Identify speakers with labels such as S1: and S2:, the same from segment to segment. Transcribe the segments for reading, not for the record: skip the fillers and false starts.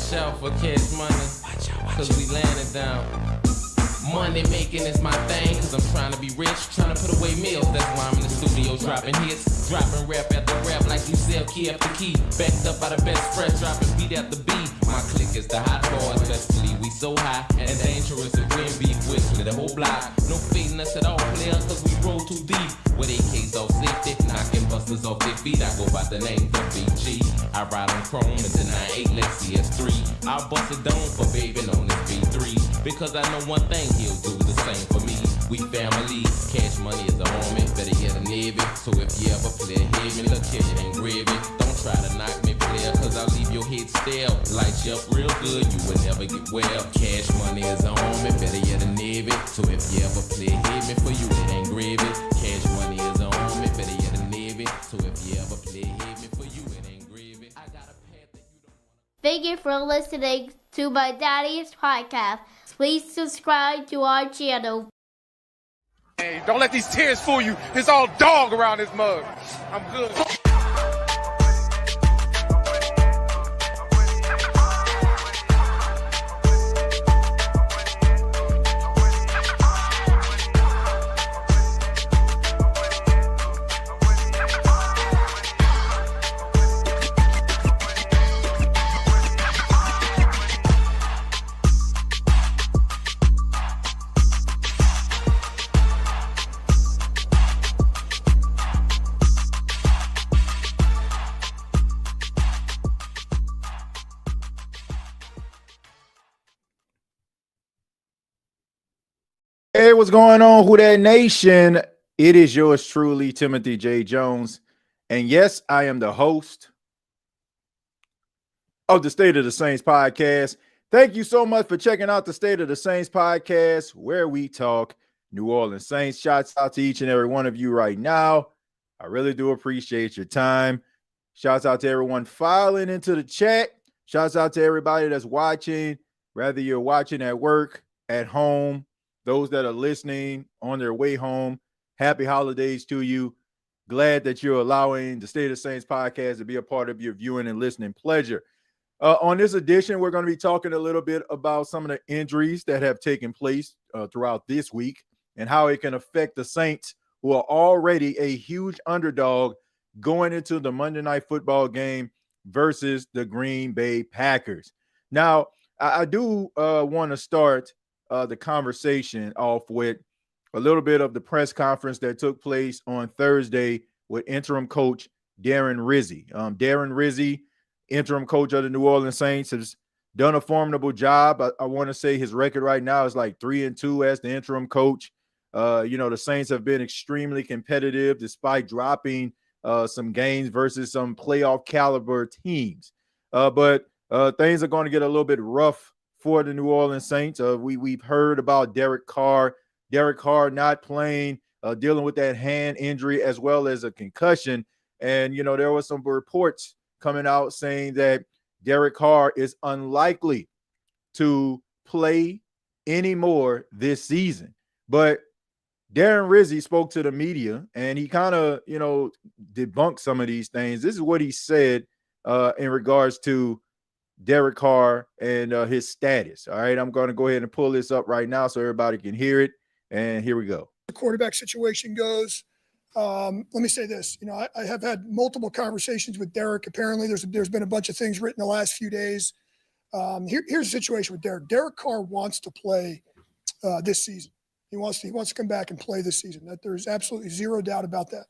S1: Watch out for cash money, cause we landing down. Money making is my thing, cause I'm trying to be rich, trying to put away meals. That's why I'm in the studio dropping hits, dropping rap after rap like you sell key after key. Backed up by the best fresh, dropping beat after beat. My clique is the hot boys, best believe we so high and dangerous. If we in beef with the whole block, no fading us at all, player, cause we roll too deep. With AKs off safety, knocking busters off their feet. I go by the name of BG. I ride on chrome in the 98 Lex CS3. I'll bust it down for baby on this B3. Because I know one thing, he'll do the same for me. We family, cash money is a homie, better yet a navy. So if you ever play hear me, look here, it ain't gravy. Don't try to knock me, player, cause I'll leave your head stale. Light you up real good, you will never get well. Cash money is a homie, better yet a navy. So if you ever play hear me, for you it ain't gravy. Cash money is a homie, better yet a navy. So if you ever play hear me, for you it ain't gravy. I got a path that you don't wanna.
S2: Thank you for listening to my daddy's podcast. Please subscribe to our channel.
S3: Hey, don't let these tears fool you. It's all dog around this mug. I'm good.
S4: Hey, what's going on, Who Dat Nation? It is yours truly, Timothy J. Jones. And yes, I am the host of the State of the Saints podcast. Thank you so much for checking out the State of the Saints podcast, where we talk New Orleans Saints. Shouts out to each and every one of you right now. I really do appreciate your time. Shouts out to everyone filing into the chat. Shouts out to everybody that's watching, whether you're watching at work, at home, those that are listening on their way home. Happy holidays to you. Glad that you're allowing the State of the Saints podcast to be a part of your viewing and listening pleasure. On this edition, we're going to be talking a little bit about some of the injuries that have taken place throughout this week and how it can affect the Saints, who are already a huge underdog going into the Monday Night Football game versus the Green Bay Packers. Now, I do want to start the conversation off with a little bit of the press conference that took place on Thursday with interim coach Darren Rizzi. Darren Rizzi, interim coach of the New Orleans Saints, has done a formidable job. I want to say his record right now is like 3-2 as the interim coach. The Saints have been extremely competitive despite dropping some games versus some playoff caliber teams. But things are going to get a little bit rough for the New Orleans Saints. We've heard about Derek Carr not playing, dealing with that hand injury as well as a concussion. And, there were some reports coming out saying that Derek Carr is unlikely to play anymore this season. But Darren Rizzi spoke to the media and he kind of, debunked some of these things. This is what he said in regards to Derek Carr and his status. All right, I'm going to go ahead and pull this up right now so everybody can hear it. And here we go.
S5: The quarterback situation goes. Let me say this. I have had multiple conversations with Derek. Apparently, there's been a bunch of things written the last few days. Here's the situation with Derek. Derek Carr wants to play this season. He wants to come back and play this season. That there's absolutely zero doubt about that.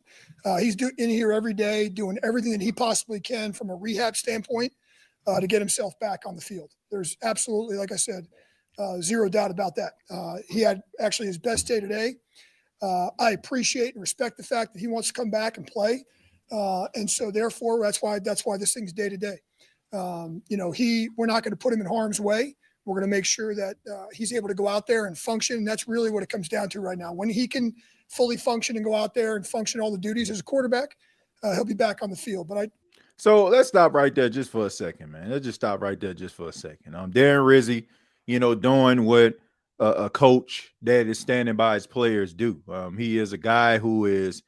S5: He's in here every day, doing everything that he possibly can from a rehab standpoint to get himself back on the field. There's absolutely, like I said, zero doubt about that. He had actually his best day today. I appreciate and respect the fact that he wants to come back and play. And so therefore, that's why this thing's day to day. We're not going to put him in harm's way. We're going to make sure that he's able to go out there and function. And that's really what it comes down to right now. When he can fully function and go out there and function all the duties as a quarterback, he'll be back on the field.
S4: So let's stop right there just for a second, man. Let's just stop right there just for a second. Darren Rizzi, doing what a coach that is standing by his players do. He is a guy who is,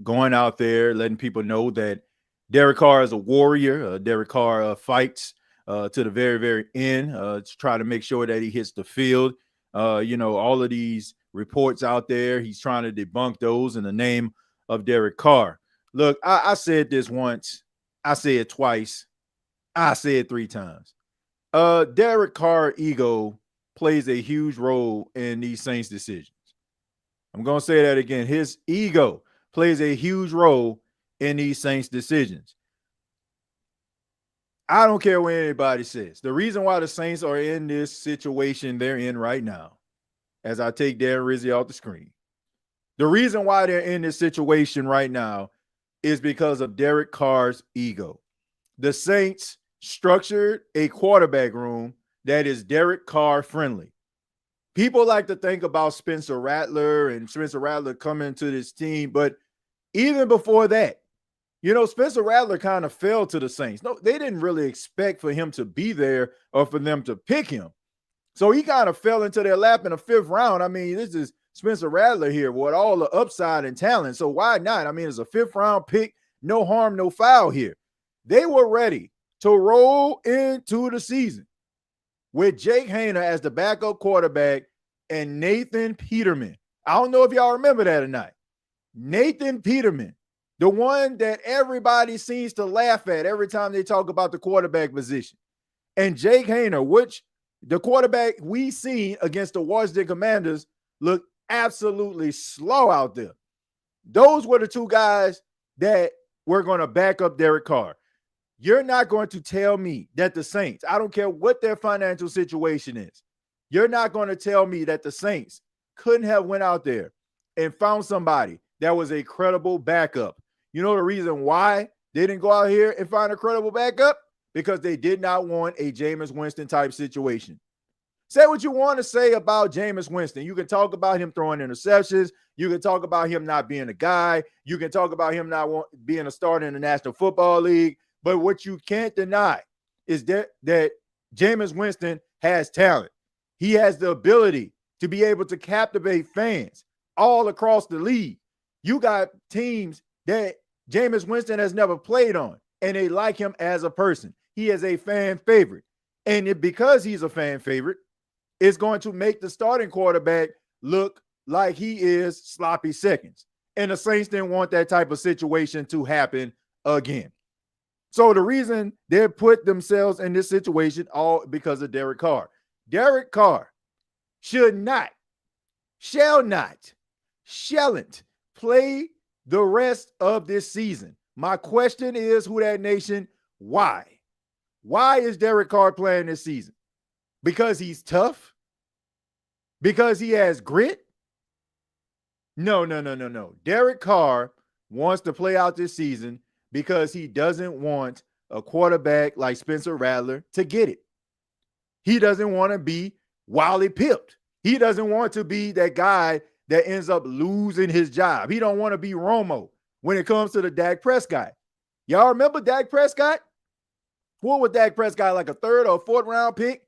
S4: going out there, letting people know that Derek Carr is a warrior. Derek Carr fights to the very, very end to try to make sure that he hits the field. All of these reports out there, he's trying to debunk those in the name of Derek Carr. Look, I said this once, I said it twice, I said it 3 times. Derek Carr ego plays a huge role in these Saints decisions. I'm going to say that again. His ego plays a huge role in these Saints decisions. I don't care what anybody says. The reason why the Saints are in this situation they're in right now, as I take Darren Rizzi off the screen, the reason why they're in this situation right now is because of Derek Carr's ego. The Saints structured a quarterback room that is Derek Carr friendly. People like to think about Spencer Rattler and Spencer Rattler coming to this team, but even before that, Spencer Rattler kind of fell to the Saints. No, they didn't really expect for him to be there or for them to pick him. So he kind of fell into their lap in the 5th round. I mean, this is Spencer Rattler here with all the upside and talent. So why not? I mean, it's a 5th round pick, no harm, no foul here. They were ready to roll into the season with Jake Haener as the backup quarterback and Nathan Peterman. I don't know if y'all remember that or not. Nathan Peterman, the one that everybody seems to laugh at every time they talk about the quarterback position. And Jake Haener, which the quarterback we seen against the Washington Commanders looked absolutely slow out there. Those were the 2 guys that were going to back up Derek Carr. You're not going to tell me that the Saints, I don't care what their financial situation is, you're not going to tell me that the Saints couldn't have went out there and found somebody that was a credible backup. You know the reason why they didn't go out here and find a credible backup? Because they did not want a Jameis Winston type situation. Say what you want to say about Jameis Winston. You can talk about him throwing interceptions. You can talk about him not being a guy. You can talk about him not being a starter in the National Football League. But what you can't deny is that Jameis Winston has talent. He has the ability to be able to captivate fans all across the league. You got teams that Jameis Winston has never played on, and they like him as a person. He is a fan favorite. And because he's a fan favorite, it's going to make the starting quarterback look like he is sloppy seconds. And the Saints didn't want that type of situation to happen again. So the reason they put themselves in this situation all because of Derek Carr. Derek Carr shall not shalln't play the rest of this season. My question is, Who Dat Nation, why? Why is Derek Carr playing this season? Because he's tough? Because he has grit? No. Derek Carr wants to play out this season because he doesn't want a quarterback like Spencer Rattler to get it. He doesn't want to be Wally Pipped. He doesn't want to be that guy that ends up losing his job. He don't want to be Romo when it comes to the Dak Prescott. Y'all remember Dak Prescott? What was Dak Prescott, like a 3rd or 4th round pick?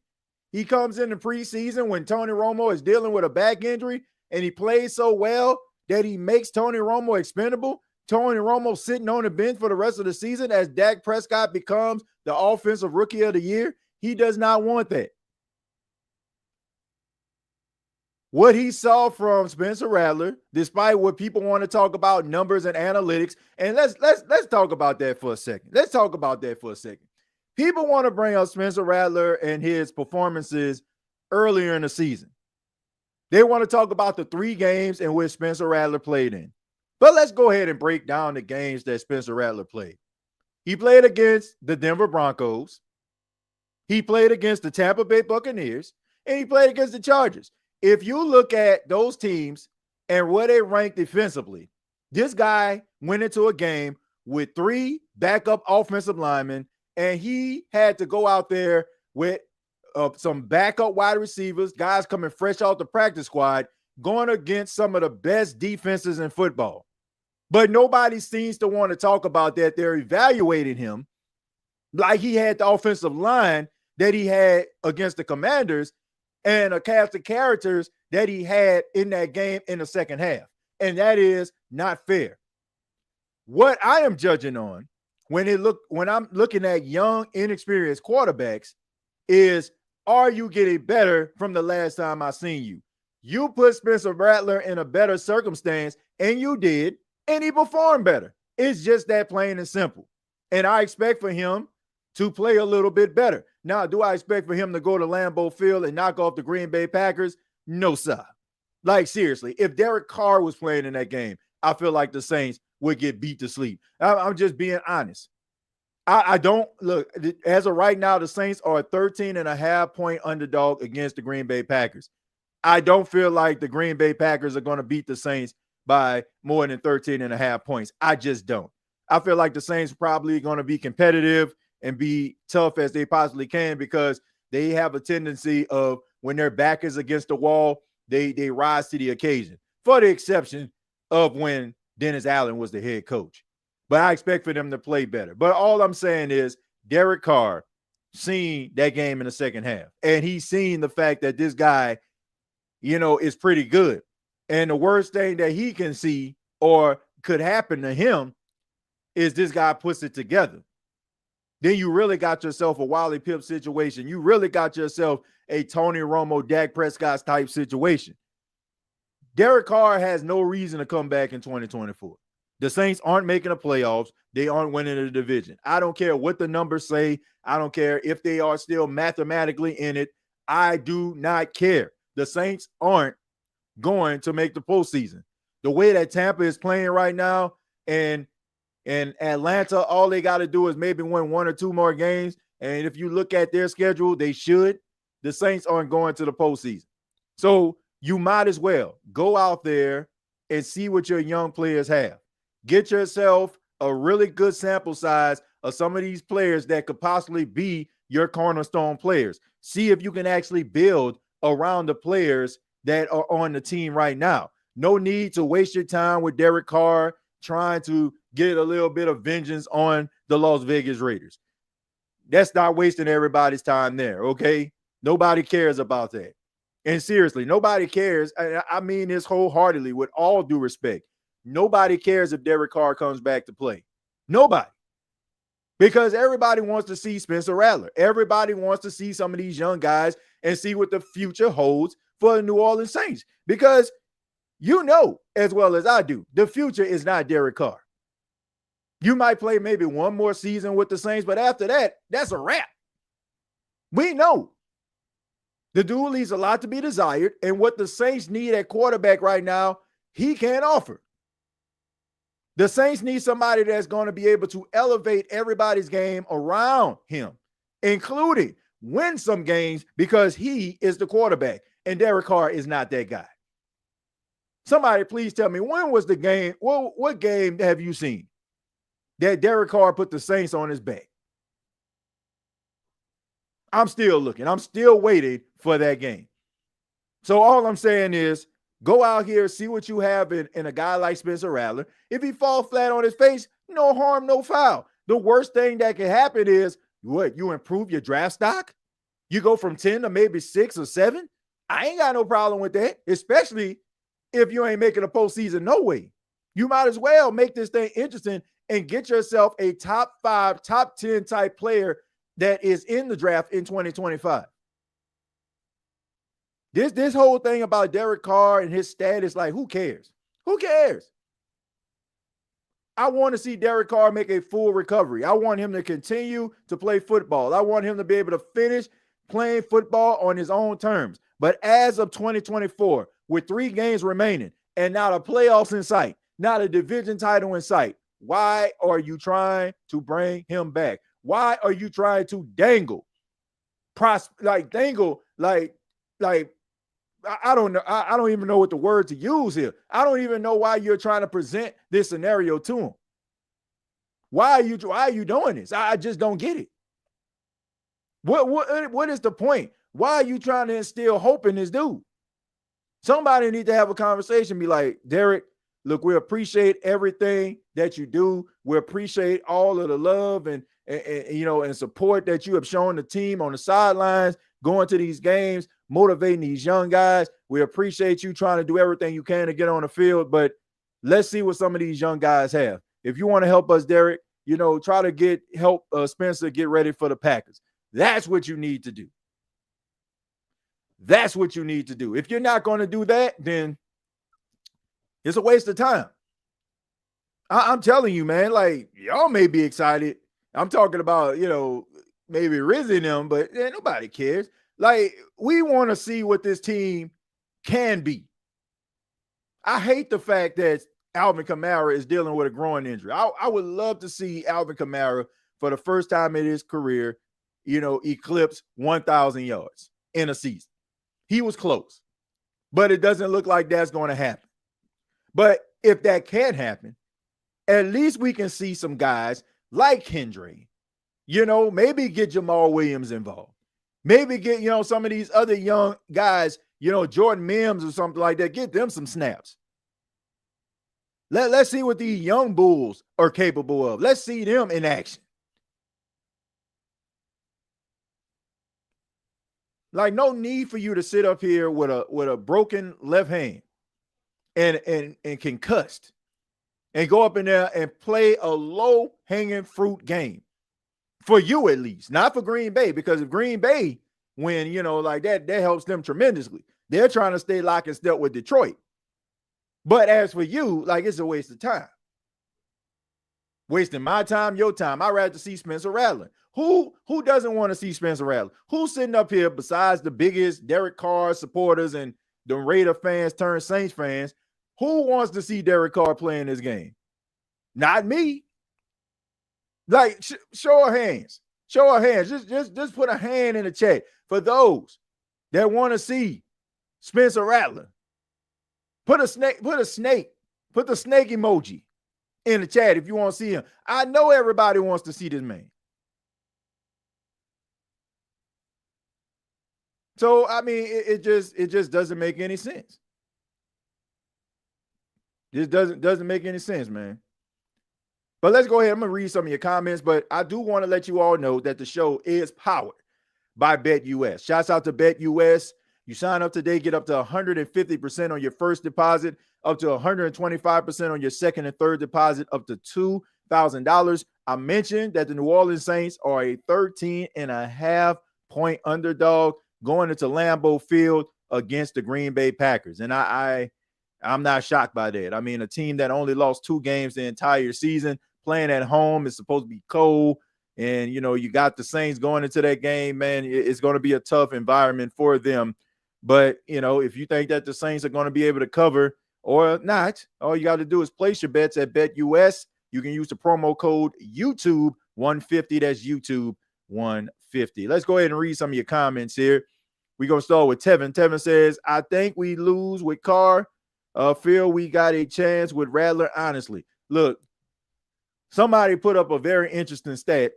S4: He comes in the preseason when Tony Romo is dealing with a back injury, and he plays so well that he makes Tony Romo expendable. Tony Romo sitting on the bench for the rest of the season as Dak Prescott becomes the offensive rookie of the year. He does not want that. What he saw from Spencer Rattler, despite what people want to talk about numbers and analytics, and let's talk about that for a second. People want to bring up Spencer Rattler and his performances earlier in the season. They want to talk about the 3 games in which Spencer Rattler played in. But let's go ahead and break down the games that Spencer Rattler played. He played against the Denver Broncos. He played against the Tampa Bay Buccaneers, and he played against the Chargers. If you look at those teams and where they ranked defensively, this guy went into a game with 3 backup offensive linemen, and he had to go out there with some backup wide receivers, guys coming fresh off the practice squad, going against some of the best defenses in football. But nobody seems to want to talk about that. They're evaluating him like he had the offensive line that he had against the Commanders and a cast of characters that he had in that game in the second half. And that is not fair. What I am judging on when I'm looking at young, inexperienced quarterbacks is, are you getting better from the last time I seen you? You put Spencer Rattler in a better circumstance, and you did, and he performed better. It's just that plain and simple. And I expect for him to play a little bit better. Now, do I expect for him to go to Lambeau Field and knock off the Green Bay Packers? No, sir. Like, seriously, if Derek Carr was playing in that game, I feel like the Saints would get beat to sleep. I'm just being honest. I don't look, as of right now, the Saints are a 13.5-point underdog against the Green Bay Packers. I don't feel like the Green Bay Packers are going to beat the Saints by more than 13.5 points. I just don't. I feel like the Saints are probably going to be competitive and be tough as they possibly can, because they have a tendency of, when their back is against the wall, they rise to the occasion, for the exception of when Dennis Allen was the head coach. But I expect for them to play better. But all I'm saying is Derek Carr seen that game in the second half, and he's seen the fact that this guy, is pretty good. And the worst thing that he can see or could happen to him is this guy puts it together. Then you really got yourself a Wally Pipp situation. You really got yourself a Tony Romo, Dak Prescott type situation. Derek Carr has no reason to come back in 2024. The Saints aren't making the playoffs. They aren't winning the division. I don't care what the numbers say. I don't care if they are still mathematically in it. I do not care. The Saints aren't going to make the postseason. The way that Tampa is playing right now, and Atlanta, all they got to do is maybe win one or two more games. And if you look at their schedule, they should. The Saints aren't going to the postseason. So you might as well go out there and see what your young players have. Get yourself a really good sample size of some of these players that could possibly be your cornerstone players. See if you can actually build around the players that are on the team right now. No need to waste your time with Derek Carr trying to get a little bit of vengeance on the Las Vegas Raiders. That's not wasting everybody's time there, okay? Nobody cares about that. And seriously, nobody cares. I mean this wholeheartedly with all due respect. Nobody cares if Derek Carr comes back to play. Nobody. Because everybody wants to see Spencer Rattler. Everybody wants to see some of these young guys and see what the future holds for the New Orleans Saints. Because you know as well as I do, the future is not Derek Carr. You might play maybe one more season with the Saints, but after that, that's a wrap. We know. The dude leaves a lot to be desired, and what the Saints need at quarterback right now, he can't offer. The Saints need somebody that's going to be able to elevate everybody's game around him, including win some games, because he is the quarterback, and Derek Carr is not that guy. Somebody please tell me, when was the game, what game have you seen that Derek Carr put the Saints on his back? I'm still looking. I'm still waiting for that game. So all I'm saying is go out here, see what you have in a guy like Spencer Rattler. If he falls flat on his face, no harm, no foul. The worst thing that can happen is what? You improve your draft stock? You go from 10 to maybe 6 or 7? I ain't got no problem with that, especially if you ain't making a postseason no way. You might as well make this thing interesting and get yourself a top 5, top 10 type player that is in the draft in 2025. This whole thing about Derek Carr and his status, like, who cares? Who cares? I want to see Derek Carr make a full recovery. I want him to continue to play football. I want him to be able to finish playing football on his own terms. But as of 2024, with 3 games remaining and not a playoffs in sight, not a division title in sight, why are you trying to bring him back? Why are you trying to dangle? I don't know. I don't even know what the word to use here. I don't even know why you're trying to present this scenario to him. Why are you doing this? I just don't get it. What is the point? Why are you trying to instill hope in this dude? Somebody need to have a conversation, be like, Derek, look, we appreciate everything that you do. We appreciate all of the love and support that you have shown the team on the sidelines, going to these games, motivating these young guys. We appreciate you trying to do everything you can to get on the field, but let's see what some of these young guys have. If you want to help us, Derek, try to help Spencer get ready for the Packers. That's what you need to do. That's what you need to do. If you're not going to do that, then it's a waste of time. I'm telling you, man, like, y'all may be excited. I'm talking about, maybe Rizzy and them, but nobody cares. Like, we want to see what this team can be. I hate the fact that Alvin Kamara is dealing with a groin injury. I would love to see Alvin Kamara for the first time in his career, eclipse 1,000 yards in a season. He was close, but it doesn't look like that's going to happen. But if that can happen, at least we can see some guys like Kendra, maybe get Jamal Williams involved. Maybe get, some of these other young guys, Jordan Mims or something like that, get them some snaps. Let's see what these young bulls are capable of. Let's see them in action. Like, no need for you to sit up here with a broken left hand and concussed and go up in there and play a low-hanging fruit game. For you, at least. Not for Green Bay, because if Green Bay win, like that helps them tremendously. They're trying to stay lock and step with Detroit. But as for you, like, it's a waste of time. Wasting my time, your time. I'd rather see Spencer Rattler. Who doesn't want to see Spencer Rattler? Who's sitting up here besides the biggest Derek Carr supporters and the Raider fans turned Saints fans? Who wants to see Derek Carr playing this game? Not me. Like, show of hands. Show of hands. Just put a hand in the chat for those that want to see Spencer Rattler. Put the snake emoji in the chat if you want to see him. I know everybody wants to see this man. So, I mean, it just doesn't make any sense. It doesn't make any sense, man. But let's go ahead. I'm going to read some of your comments, but I do want to let you all know that the show is powered by BETUS. Shouts out to BETUS. You sign up today, get up to 150% on your first deposit, up to 125% on your second and third deposit, up to $2,000. I mentioned that the New Orleans Saints are a 13.5-point underdog going into Lambeau Field against the Green Bay Packers. And I'm not shocked by that. I mean, a team that only lost 2 games the entire season, playing at home, is supposed to be cold. And, you got the Saints going into that game, man. It's going to be a tough environment for them. But, if you think that the Saints are going to be able to cover or not, all you got to do is place your bets at BETUS. You can use the promo code YouTube150. That's YouTube150. Let's go ahead and read some of your comments here. We're going to start with Tevin. Tevin says, I think we lose with Carr. Feel we got a chance with Rattler, honestly. Look, somebody put up a very interesting stat.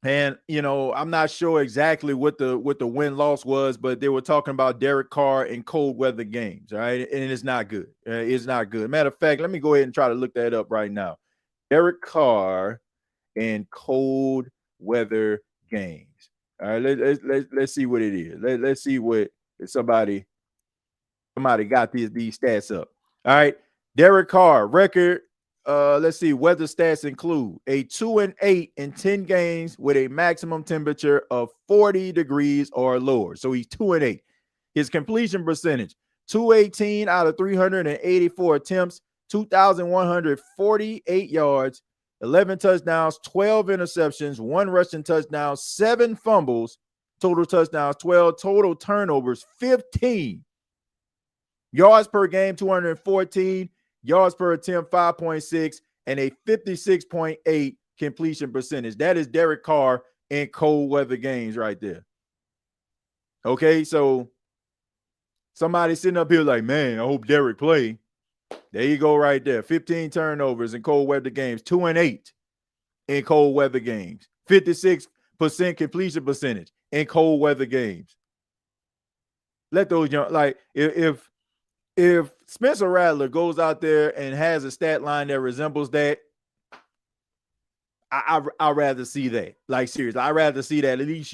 S4: And, I'm not sure exactly what the win-loss was, but they were talking about Derek Carr in cold weather games, all right? And it's not good. It's not good. Matter of fact, let me go ahead and try to look that up right now. Derek Carr in cold weather games. All right, let's see what it is. Let's see what somebody got these stats up. All right, Derek Carr record. Let's see. Weather stats include a 2-8 in 10 games with a maximum temperature of 40 degrees or lower. So he's 2-8. His completion percentage, 218 out of 384 attempts, 2,148 yards, 11 touchdowns, 12 interceptions, 1 rushing touchdown, 7 fumbles, total touchdowns, 12, total turnovers, 15. Yards per game, 214. Yards per attempt, 5.6, and a 56.8 completion percentage. That is Derek Carr in cold weather games right there. Okay, so somebody sitting up here like, man, I hope Derek play. There you go right there. 15 turnovers in cold weather games, 2-8 in cold weather games, 56% completion percentage in cold weather games. Let those young, like, if Spencer Rattler goes out there and has a stat line that resembles that, I'd rather see that. Like, seriously, I'd rather see that. At least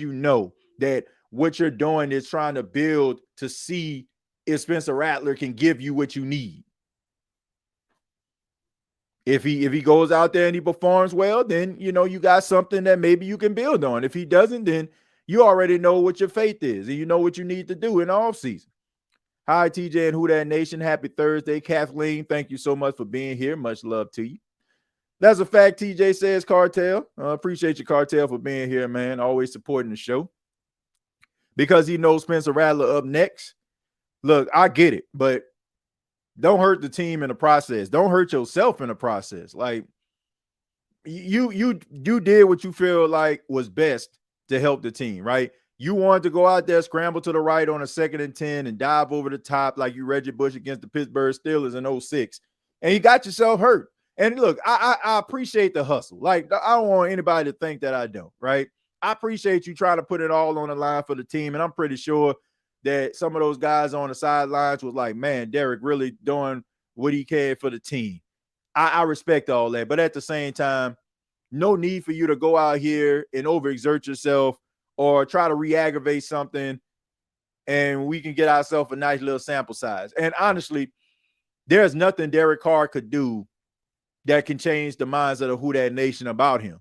S4: that what you're doing is trying to build to see if Spencer Rattler can give you what you need. If he goes out there and he performs well, then you got something that maybe you can build on. If he doesn't, then you already know what your faith is, and you know what you need to do in the offseason. Hi, TJ and Who Dat Nation. Happy Thursday. Kathleen, thank you so much for being here. Much love to you. That's a fact, TJ says, Cartel. Appreciate you, Cartel, for being here, man. Always supporting the show. Because he knows Spencer Rattler up next. Look, I get it, but don't hurt the team in the process. Don't hurt yourself in the process. Like, you did what you feel like was best to help the team, right? You wanted to go out there, scramble to the right on a 2nd and 10 and dive over the top like you Reggie Bush against the Pittsburgh Steelers in 06. And you got yourself hurt. And look, I appreciate the hustle. Like, I don't want anybody to think that I don't, right? I appreciate you trying to put it all on the line for the team. And I'm pretty sure that some of those guys on the sidelines was like, man, Derek really doing what he can for the team. I respect all that. But at the same time, no need for you to go out here and overexert yourself or try to re-aggravate something, and we can get ourselves a nice little sample size. And honestly, there's nothing Derek Carr could do that can change the minds of the Who Dat Nation about him.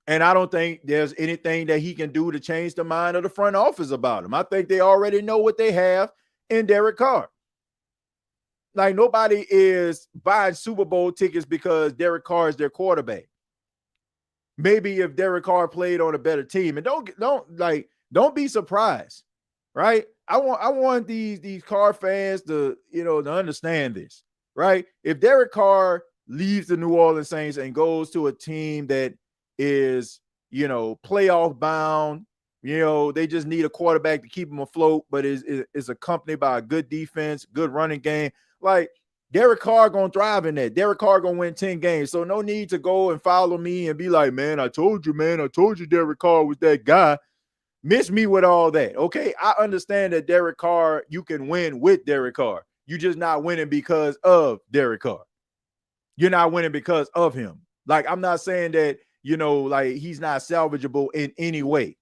S4: And I don't think there's anything that he can do to change the mind of the front office about him. I think they already know what they have in Derek Carr. Like, nobody is buying Super Bowl tickets because Derek Carr is their quarterback. Maybe if Derek Carr played on a better team, and don't be surprised, right? I want these Carr fans to understand this, right? If Derek Carr leaves the New Orleans Saints and goes to a team that is, playoff bound, they just need a quarterback to keep them afloat, but is accompanied by a good defense, good running game. Like, Derek Carr gonna thrive in that. Derek Carr gonna win 10 games. So no need to go and follow me and be like, man, I told you Derek Carr was that guy. Miss me with all that. Okay, I understand that Derek Carr, you can win with Derek Carr. You're just not winning because of Derek Carr. You're not winning because of him. Like, I'm not saying that, he's not salvageable in any way.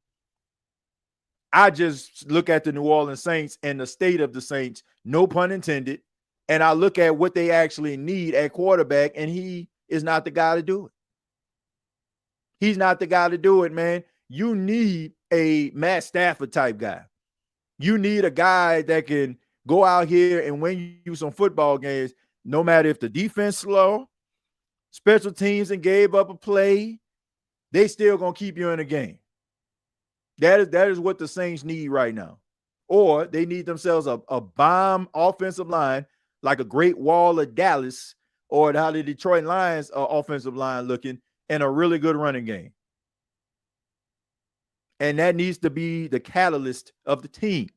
S4: I just look at the New Orleans Saints and the state of the Saints, no pun intended, and I look at what they actually need at quarterback, and he is not the guy to do it. He's not the guy to do it, man. You need a Matt Stafford type guy. You need a guy that can go out here and win you some football games, no matter if the defense slow, special teams and gave up a play, they still gonna keep you in the game. That is what the Saints need right now. Or they need themselves a bomb offensive line, like a Great Wall of Dallas, or how the Detroit Lions offensive line looking, and a really good running game. And that needs to be the catalyst of the team.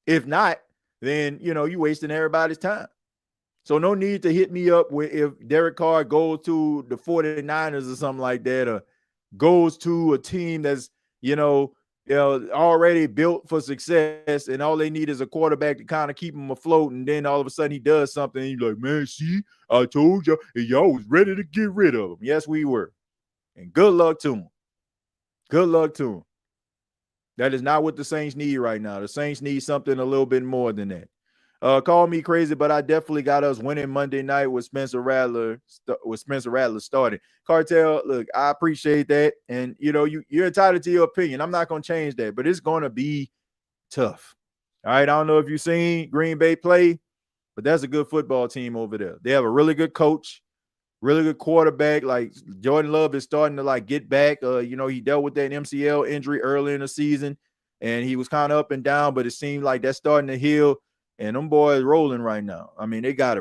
S4: If not, then, you're wasting everybody's time. So no need to hit me up with if Derek Carr goes to the 49ers or something like that, or goes to a team that's, already built for success, and all they need is a quarterback to kind of keep them afloat, and then all of a sudden he does something, and you're like, man, see, I told you, and y'all was ready to get rid of him. Yes, we were. And good luck to him. Good luck to him. That is not what the Saints need right now. The Saints need something a little bit more than that. Call me crazy, but I definitely got us winning Monday night with Spencer Rattler starting. Cartel, look, I appreciate that. And, you're entitled to your opinion. I'm not going to change that, but it's going to be tough. All right, I don't know if you've seen Green Bay play, but that's a good football team over there. They have a really good coach, really good quarterback. Like, Jordan Love is starting to, get back. He dealt with that MCL injury early in the season, and he was kind of up and down, but it seemed like that's starting to heal. And them boys rolling right now. I mean, they got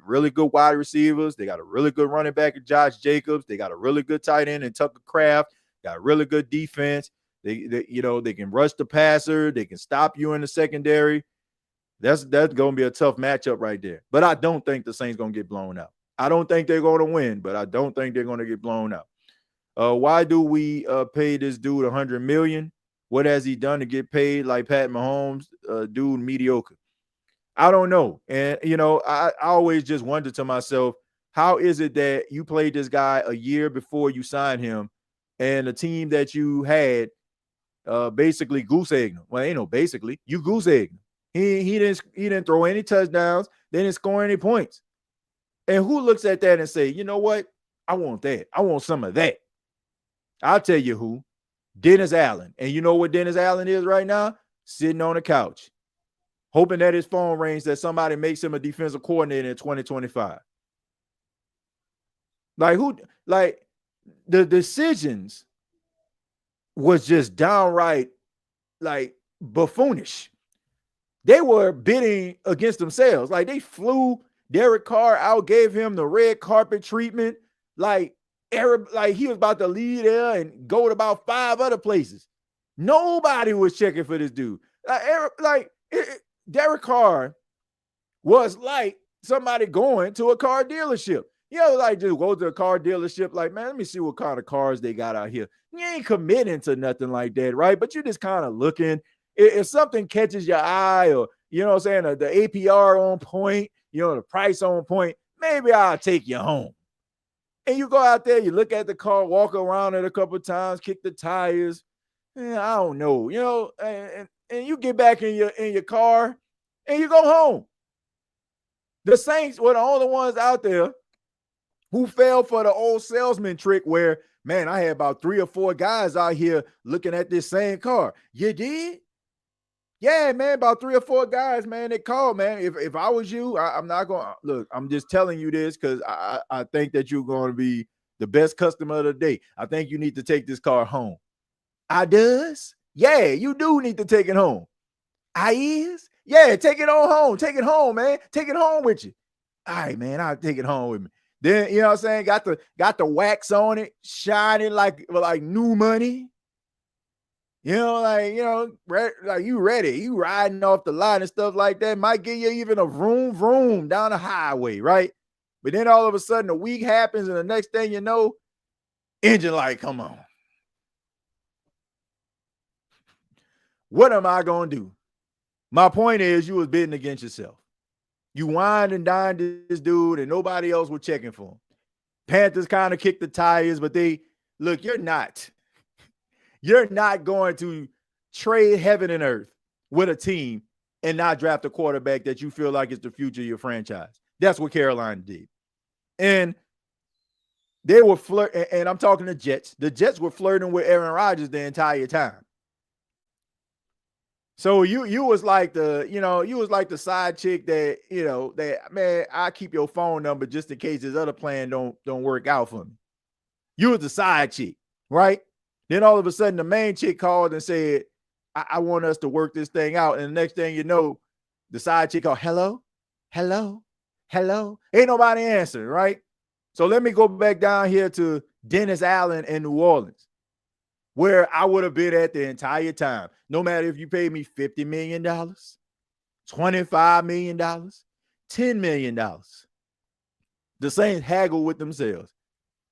S4: really good wide receivers. They got a really good running back in Josh Jacobs. They got a really good tight end in Tucker Kraft. Got really good defense. They can rush the passer. They can stop you in the secondary. That's going to be a tough matchup right there. But I don't think the Saints going to get blown out. I don't think they're going to win, but I don't think they're going to get blown out. Why do we pay this dude $100 million? What has he done to get paid like Pat Mahomes? Dude, mediocre. I don't know. And, I always just wonder to myself, how is it that you played this guy a year before you signed him, and the team that you had basically goose-egged him? Well, ain't no basically. You goose-egged him. He didn't throw any touchdowns. They didn't score any points. And who looks at that and say, you know what? I want that. I want some of that. I'll tell you who. Dennis Allen. And you know what Dennis Allen is right now? Sitting on the couch, hoping that his phone rings that somebody makes him a defensive coordinator in 2025. Like the decisions was just downright like buffoonish. They were bidding against themselves. Like they flew Derek Carr out, gave him the red carpet treatment. Like he was about to leave there and go to about 5 other places. Nobody was checking for this dude. Derek Carr was like somebody going to a car dealership. You know, like just go to a car dealership, like, man, let me see what kind of cars they got out here. You ain't committing to nothing like that, right? But you're just kind of looking. If something catches your eye, or you know what I'm saying, the APR on point, you know, the price on point, maybe I'll take you home. And you go out there, you look at the car, walk around it a couple of times, kick the tires. I don't know, you know, and you get back in your car and you go home. The Saints were the only ones out there who fell for the old salesman trick where, man, I had about 3 or 4 guys out here looking at this same car. You did? Yeah, man, about 3 or 4 guys, man, they called, man. If I was you, I'm not going to, look, I'm just telling you this because I think that you're going to be the best customer of the day. I think you need to take this car home. I does? Yeah, you do need to take it home. I is? Yeah, take it on home. Take it home, man. Take it home with you. All right, man, I'll take it home with me. Then, you know what I'm saying? Got the wax on it, shining like new money. You know, like, you know, like you ready. You riding off the line and stuff like that. Might give you even a vroom down the highway, right? But then all of a sudden a week happens and the next thing you know, engine light come on. What am I going to do? My point is you was bidding against yourself. You wined and dined this dude and nobody else was checking for him. Panthers kind of kicked the tires, but you're not going to trade heaven and earth with a team and not draft a quarterback that you feel like is the future of your franchise. That's what Carolina did. And they were flirting, and I'm talking the Jets. The Jets were flirting with Aaron Rodgers the entire time. So you was like the side chick that, you know, that, man, I keep your phone number just in case this other plan don't work out for me. You was the side chick, right? Then all of a sudden the main chick called and said, I want us to work this thing out. And the next thing you know, the side chick called, hello. Ain't nobody answering, right? So let me go back down here to Dennis Allen in New Orleans, where I would have been at the entire time. No matter if you paid me $50 million, $25 million, $10 million. The Saints haggle with themselves.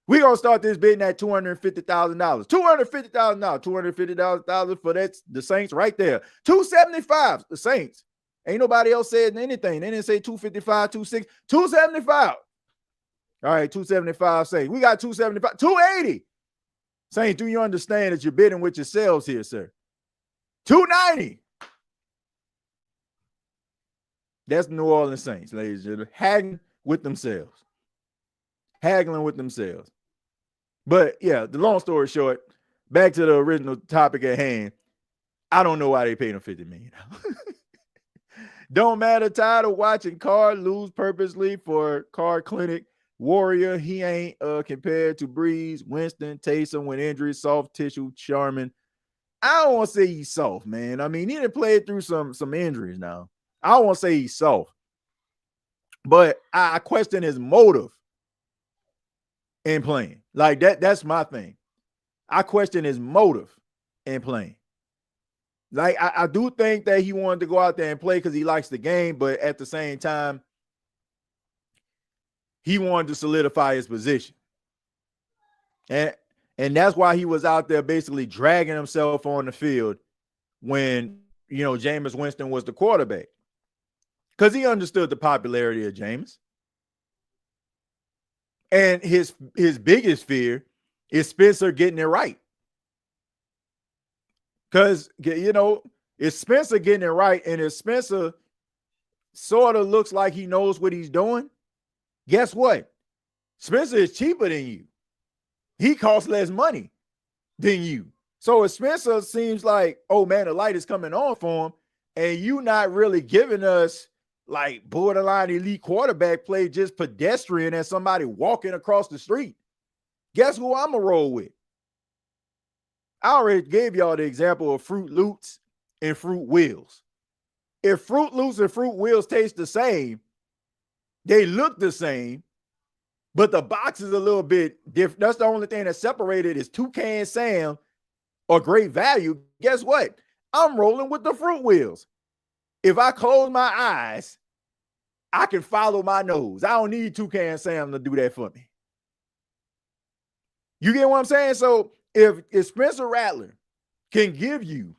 S4: We're going to start this bidding at $250,000. $250,000. $250,000 for that, the Saints right there. $275,000, the Saints. Ain't nobody else said anything. They didn't say $255,000, $260,000, $275,000. All right, $275,000 Saints. We got $275,000, $280,000. Saints, do you understand that you're bidding with yourselves here, sir? $290,000. That's the New Orleans Saints, ladies and gentlemen. Haggling with themselves. But yeah, the long story short, back to the original topic at hand. I don't know why they paid him $50 million. Don't matter. Tired of watching Carr lose purposely for Carr Clinic. Warrior, he ain't compared to Breeze, Winston, Taysom with injuries, soft tissue, Sharman. I don't want to say he's soft, man. I mean, he done played through some injuries now. I don't want to say he's soft. But I question his motive in playing. Like that's my thing. I question his motive in playing. Like I do think that he wanted to go out there and play because he likes the game, but at the same time, he wanted to solidify his position. And that's why he was out there basically dragging himself on the field when, you know, Jameis Winston was the quarterback. Because he understood the popularity of Jameis. And his biggest fear is Spencer getting it right. Because, you know, if Spencer getting it right and if Spencer sort of looks like he knows what he's doing, Guess what? Spencer is cheaper than you. He costs less money than you. So if Spencer seems like, oh man, the light is coming on for him, and you not really giving us like borderline elite quarterback play, just pedestrian as somebody walking across the street, guess who I'm going to roll with? I already gave y'all the example of Fruit Loops and Fruit Wheels. If Fruit Loops and Fruit Wheels taste the same, they look the same, but the box is a little bit different. That's the only thing that separated is Toucan Sam or Great Value. Guess what? I'm rolling with the Fruit Wheels. If I close my eyes, I can follow my nose. I don't need Toucan Sam to do that for me. You get what I'm saying? So if Spencer Rattler can give you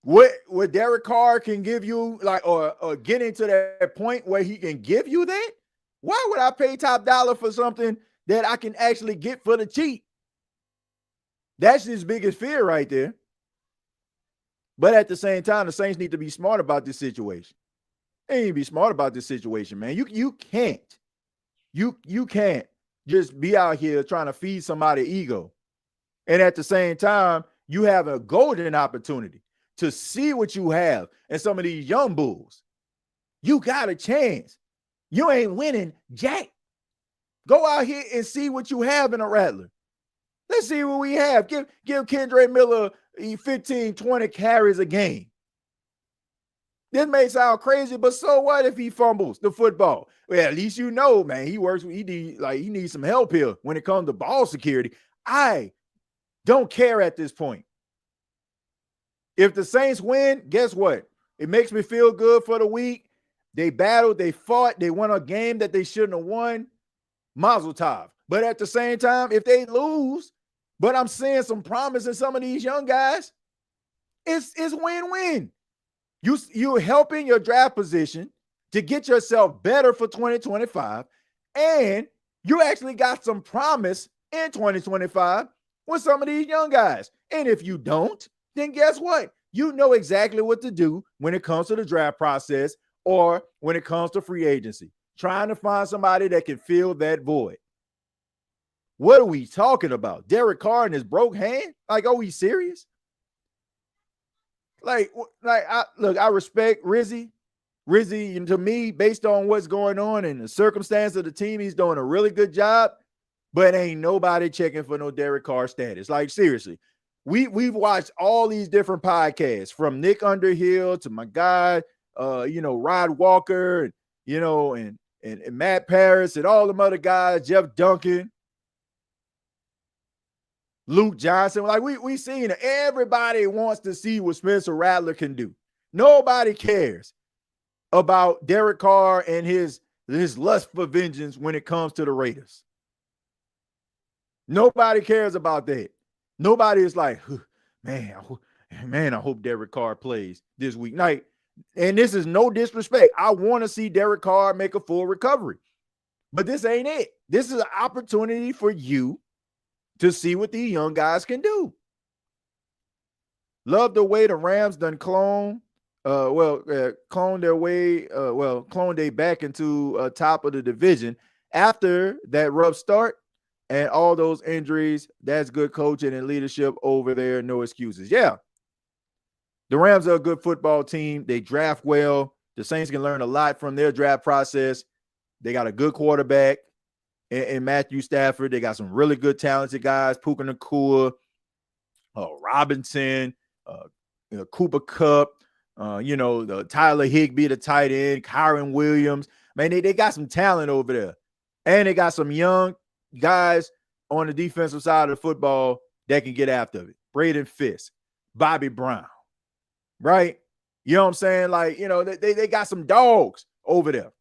S4: what Derek Carr can give you, like, or getting to that point where he can give you that, why would I pay top dollar for something that I can actually get for the cheap? That's his biggest fear right there. But at the same time, the Saints need to be smart about this situation. They need to be smart about this situation, man. You can't just be out here trying to feed somebody ego. And at the same time, you have a golden opportunity to see what you have in some of these young bulls. You got a chance. You ain't winning jack. Go out here and see what you have in a Rattler. Let's see what we have. Give Kendra Miller 15, 20 carries a game. This may sound crazy, but so what if he fumbles the football? Well, at least you know, man, he needs some help here when it comes to ball security. I don't care at this point. If the Saints win, guess what? It makes me feel good for the week. They battled, they fought, they won a game that they shouldn't have won. Mazel tov. But at the same time, if they lose, but I'm seeing some promise in some of these young guys, it's win-win. You're helping your draft position to get yourself better for 2025, and you actually got some promise in 2025 with some of these young guys. And if you don't, then guess what? You know exactly what to do when it comes to the draft process or when it comes to free agency, trying to find somebody that can fill that void. What are we talking about? Derek Carr and his broke hand? Like, are we serious? I respect Rizzy. Rizzy, to me, based on what's going on and the circumstance of the team, he's doing a really good job, but ain't nobody checking for no Derek Carr status. Like, seriously, we've watched all these different podcasts from Nick Underhill to my guy, Rod Walker, and Matt Paris and all them other guys, Jeff Duncan, Luke Johnson. Like, we seen it. Everybody wants to see what Spencer Rattler can do. Nobody cares about Derek Carr and his lust for vengeance when it comes to the Raiders. Nobody cares about that. Nobody is like, man, I hope Derek Carr plays this week. And this is no disrespect. I want to see Derek Carr make a full recovery. But this ain't it. This is an opportunity for you to see what these young guys can do. Love the way the Rams done cloned they back into top of the division after that rough start and all those injuries. That's good coaching and leadership over there. No excuses. Yeah. The Rams are a good football team. They draft well. The Saints can learn a lot from their draft process. They got a good quarterback in Matthew Stafford. They got some really good talented guys, Puka Nacua, Robinson, Cooper Kupp, the Tyler Higbee, the tight end, Kyron Williams. Man, they got some talent over there. And they got some young guys on the defensive side of the football that can get after it. Braden Fisk, Bobby Brown, right? You know what I'm saying? Like, they got some dogs over there.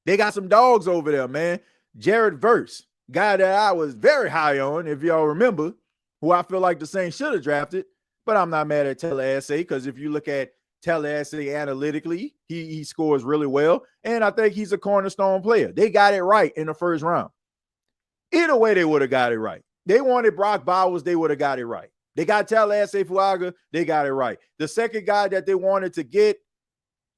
S4: They got some dogs over there, man. Jared Verse, guy that I was very high on, if y'all remember, who I feel like the Saints should have drafted, but I'm not mad at Tallahassee because if you look at Tallahassee analytically, he scores really well, and I think he's a cornerstone player. They got it right in the first round. Either way, they would have got it right. They wanted Brock Bowers, they would have got it right. They got Tallahassee Fuaga, they got it right. The second guy that they wanted to get,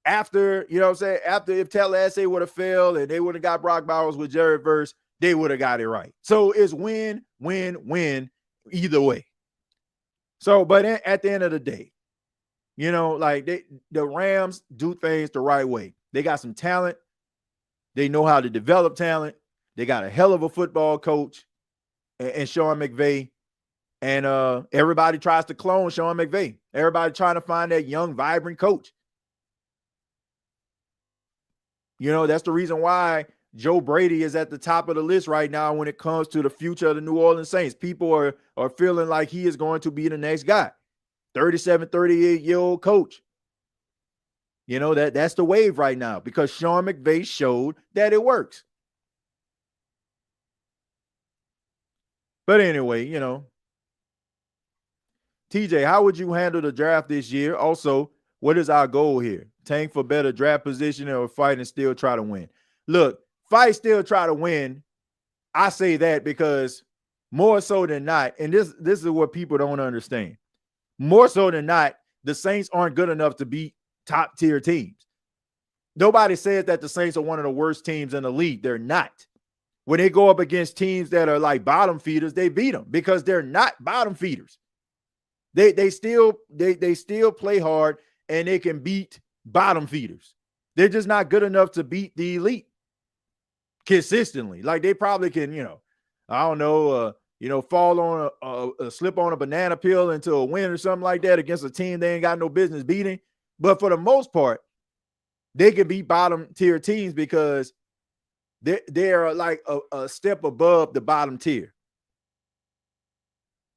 S4: after, you know what I'm saying, after if Tallahassee would have failed and they would have got Brock Bowers with Jared Verse, they would have got it right. So it's win, win, win either way. So, but at the end of the day, you know, like the Rams do things the right way. They got some talent. They know how to develop talent. They got a hell of a football coach and Sean McVay. And everybody tries to clone Sean McVay. Everybody trying to find that young, vibrant coach. You know, that's the reason why Joe Brady is at the top of the list right now when it comes to the future of the New Orleans Saints. People are feeling like he is going to be the next guy. 37, 38-year-old coach. You know, that's the wave right now because Sean McVay showed that it works. But anyway, you know, TJ, how would you handle the draft this year? Also, what is our goal here? Tank for better draft position or fight and still try to win? Look, fight, still try to win. I say that because more so than not, and this is what people don't understand. More so than not, the Saints aren't good enough to beat top tier teams. Nobody says that the Saints are one of the worst teams in the league. They're not. When they go up against teams that are like bottom feeders, they beat them because they're not bottom feeders. They still play hard and they can beat bottom feeders. They're just not good enough to beat the elite consistently. Like they probably can, you know, I don't know, fall on a slip on a banana peel into a win or something like that against a team they ain't got no business beating. But for the most part, they can beat bottom tier teams because they're like a step above the bottom tier.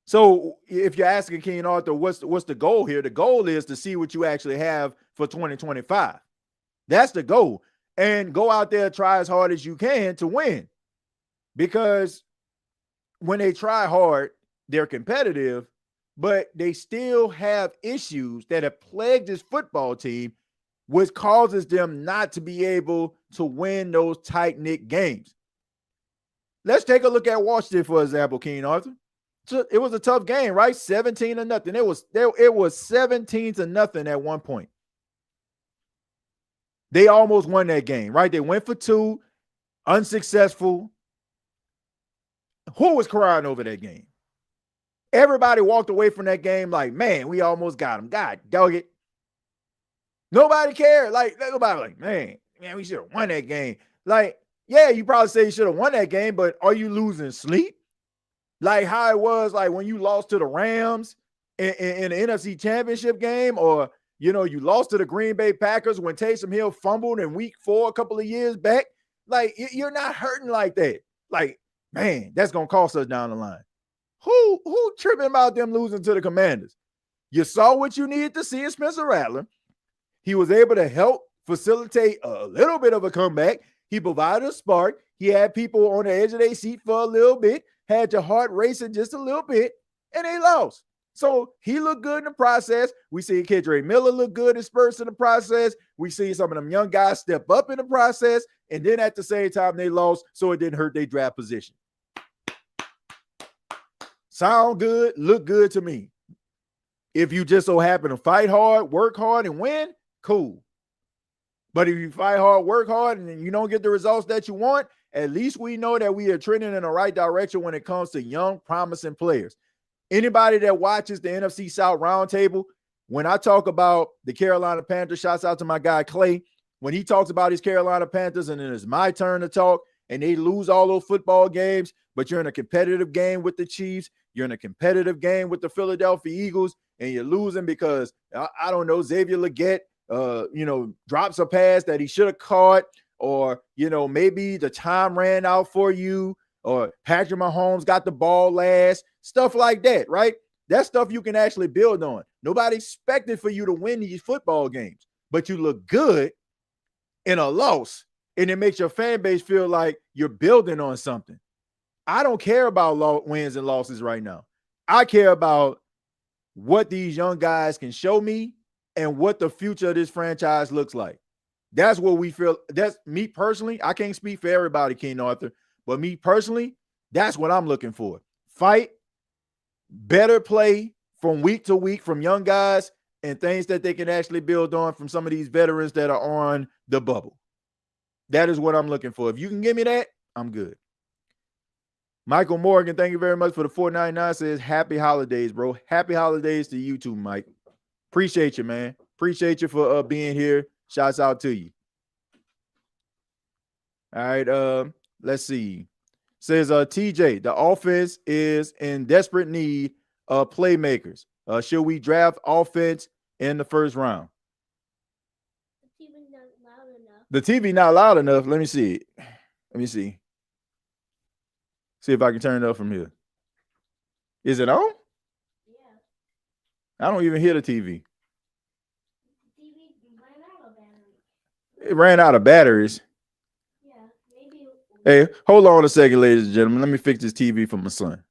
S4: So if you're asking King Arthur, what's the goal here? The goal is to see what you actually have for 2025. That's the goal. And go out there, try as hard as you can to win. Because when they try hard, they're competitive, but they still have issues that have plagued this football team, which causes them not to be able to win those tight-knit games. Let's take a look at Washington, for example, King Arthur. It was a tough game, right? 17-0. It was 17-0 at one point. They almost won that game, right? They went for two, unsuccessful. Who was crying over that game? Everybody walked away from that game like, man, we almost got him. God dog it. Nobody cared. Like, nobody like, man, we should have won that game. Like, yeah, you probably say you should have won that game, but are you losing sleep? Like how it was like when you lost to the Rams in the NFC Championship game, or, you know, you lost to the Green Bay Packers when Taysom Hill fumbled in week 4 a couple of years back. Like, you're not hurting like that. Like, man, that's going to cost us down the line. Who tripping about them losing to the Commanders? You saw what you needed to see in Spencer Rattler. He was able to help facilitate a little bit of a comeback. He provided a spark. He had people on the edge of their seat for a little bit, had your heart racing just a little bit, and they lost. So he looked good in the process. We see Kendra Miller look good in spurts in the process. We see some of them young guys step up in the process, and then at the same time they lost, so it didn't hurt their draft position. Sound good, look good to me. If you just so happen to fight hard, work hard, and win, cool. But if you fight hard, work hard, and you don't get the results that you want, at least we know that we are trending in the right direction when it comes to young, promising players. Anybody that watches the NFC South Roundtable, when I talk about the Carolina Panthers, shouts out to my guy Clay, when he talks about his Carolina Panthers and then it's my turn to talk and they lose all those football games, but you're in a competitive game with the Chiefs, you're in a competitive game with the Philadelphia Eagles, and you're losing because, I don't know, Xavier Legette, drops a pass that he should have caught, or, maybe the time ran out for you, or Patrick Mahomes got the ball last, stuff like that, right? That's stuff you can actually build on. Nobody expected for you to win these football games, but you look good in a loss, and it makes your fan base feel like you're building on something. I don't care about wins and losses right now. I care about what these young guys can show me and what the future of this franchise looks like. That's what we feel. That's me personally. I can't speak for everybody, King Arthur, but me personally, that's what I'm looking for. Fight, better play from week to week from young guys, and things that they can actually build on from some of these veterans that are on the bubble. That is what I'm looking for. If you can give me that, I'm good. Michael Morgan, thank you very much for the $4.99. Says happy holidays, bro. Happy holidays to you too, Mike. Appreciate you, man. Appreciate you for being here. Shouts out to you. All right. Let's see. Says TJ, the offense is in desperate need of playmakers. Should we draft offense in the first round?
S2: The TV's not loud enough.
S4: The TV not loud enough. Let me see. Let me see. See if I can turn it up from here. Is it on?
S2: Yeah.
S4: I don't even hear the TV.
S2: The TV ran out of battery.
S4: It ran out of batteries.
S2: Yeah, maybe.
S4: Hey, hold on a second, ladies and gentlemen. Let me fix this TV for my son.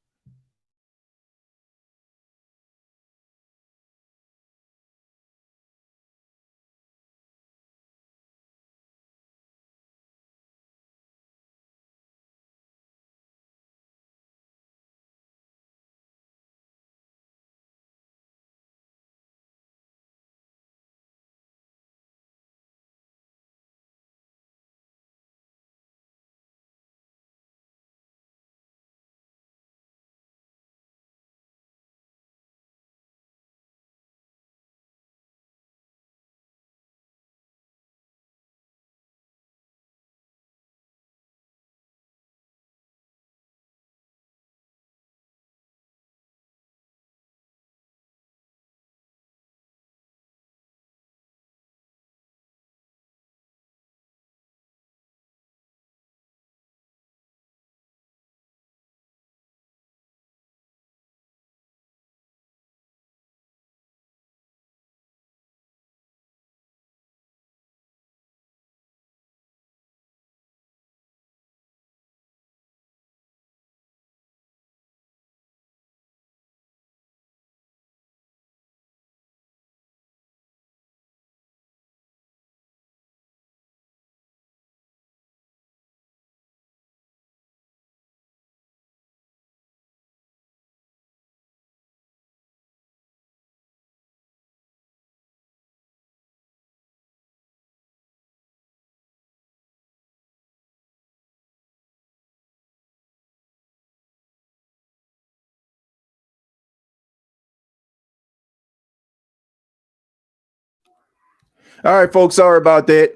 S4: All right, folks. Sorry about that.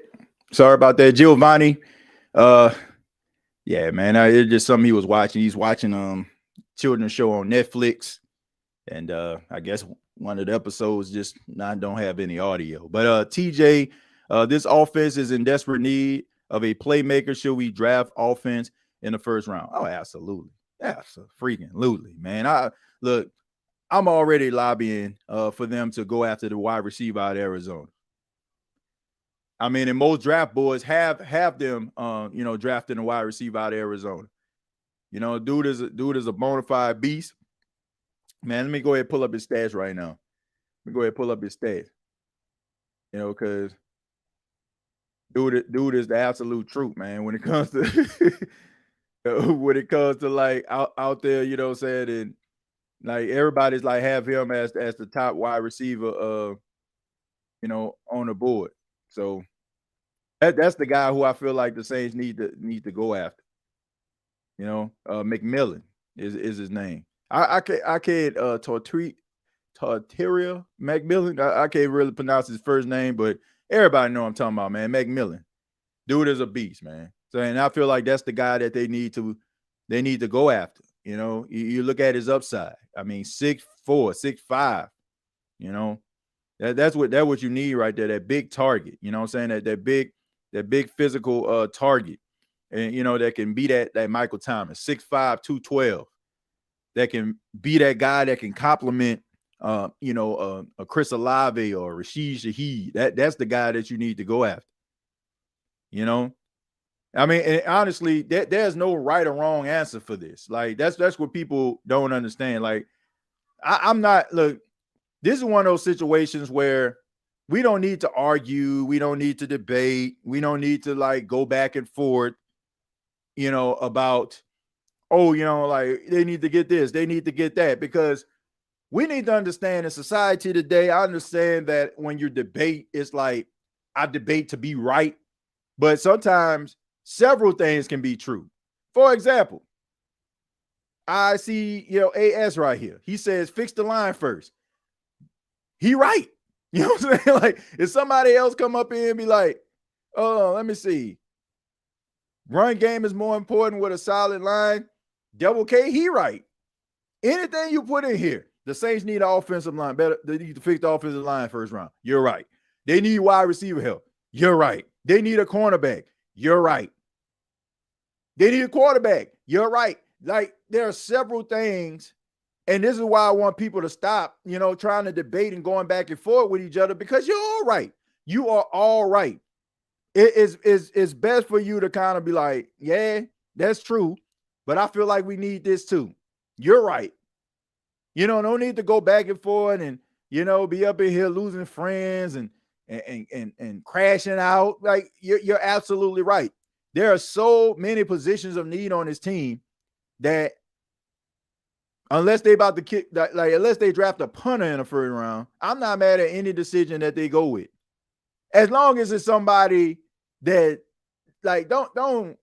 S4: Giovanni. Yeah, man. It's just something he was watching. He's watching children's show on Netflix. And I guess one of the episodes just don't have any audio. But TJ, this offense is in desperate need of a playmaker. Should we draft offense in the first round? Oh, absolutely. Absolutely, man. I'm already lobbying for them to go after the wide receiver out of Arizona. I mean, and most draft boards have them, drafting a wide receiver out of Arizona. You know, dude is a bona fide beast. Man, let me go ahead and pull up his stats right now. You know, because dude is the absolute truth, man. When it comes to like out there, you know what I'm saying, and like everybody's like have him as the top wide receiver, on the board. So that's the guy who I feel like the Saints need to go after. You know, McMillan is his name. I can't Torteria McMillan. I can't really pronounce his first name, but everybody know what I'm talking about, man. McMillan. Dude is a beast, man. So, and I feel like that's the guy that they need to go after. You know, you look at his upside. I mean, 6'4", 6'5", you know. That's what you need right there, that big target. You know what I'm saying? That big physical target. And you know, that can be that Michael Thomas, 6'5", 212. That can be that guy that can complement a Chris Olave or Rashid Shaheed. That's the guy that you need to go after. You know, I mean, and honestly, there's no right or wrong answer for this. Like that's what people don't understand. Like I'm not. Look, this is one of those situations where we don't need to argue, we don't need to debate, we don't need to like go back and forth. You know, about like they need to get this, they need to get that, because we need to understand in society today. I understand that when you debate, it's like I debate to be right, but sometimes several things can be true. For example, I see, AS right here. He says, fix the line first. He right. You know what I'm saying? Like, if somebody else come up here and be like, oh, let me see. Run game is more important with a solid line. Double K, he right. Anything you put in here, the Saints need an offensive line. Better, they need to fix the offensive line first round. You're right. They need wide receiver help. You're right. They need a cornerback. You're right. They need a quarterback. You're right. Like, there are several things, and this is why I want people to stop, trying to debate and going back and forth with each other, because you're all right. You are all right. It's best for you to kind of be like, yeah, that's true, but I feel like we need this too. You're right. No need to go back and forth and, be up in here losing friends and crashing out. Like, you're absolutely right. There are so many positions of need on this team that unless they about to kick, unless they draft a punter in the first round, I'm not mad at any decision that they go with. As long as it's somebody that, like, don't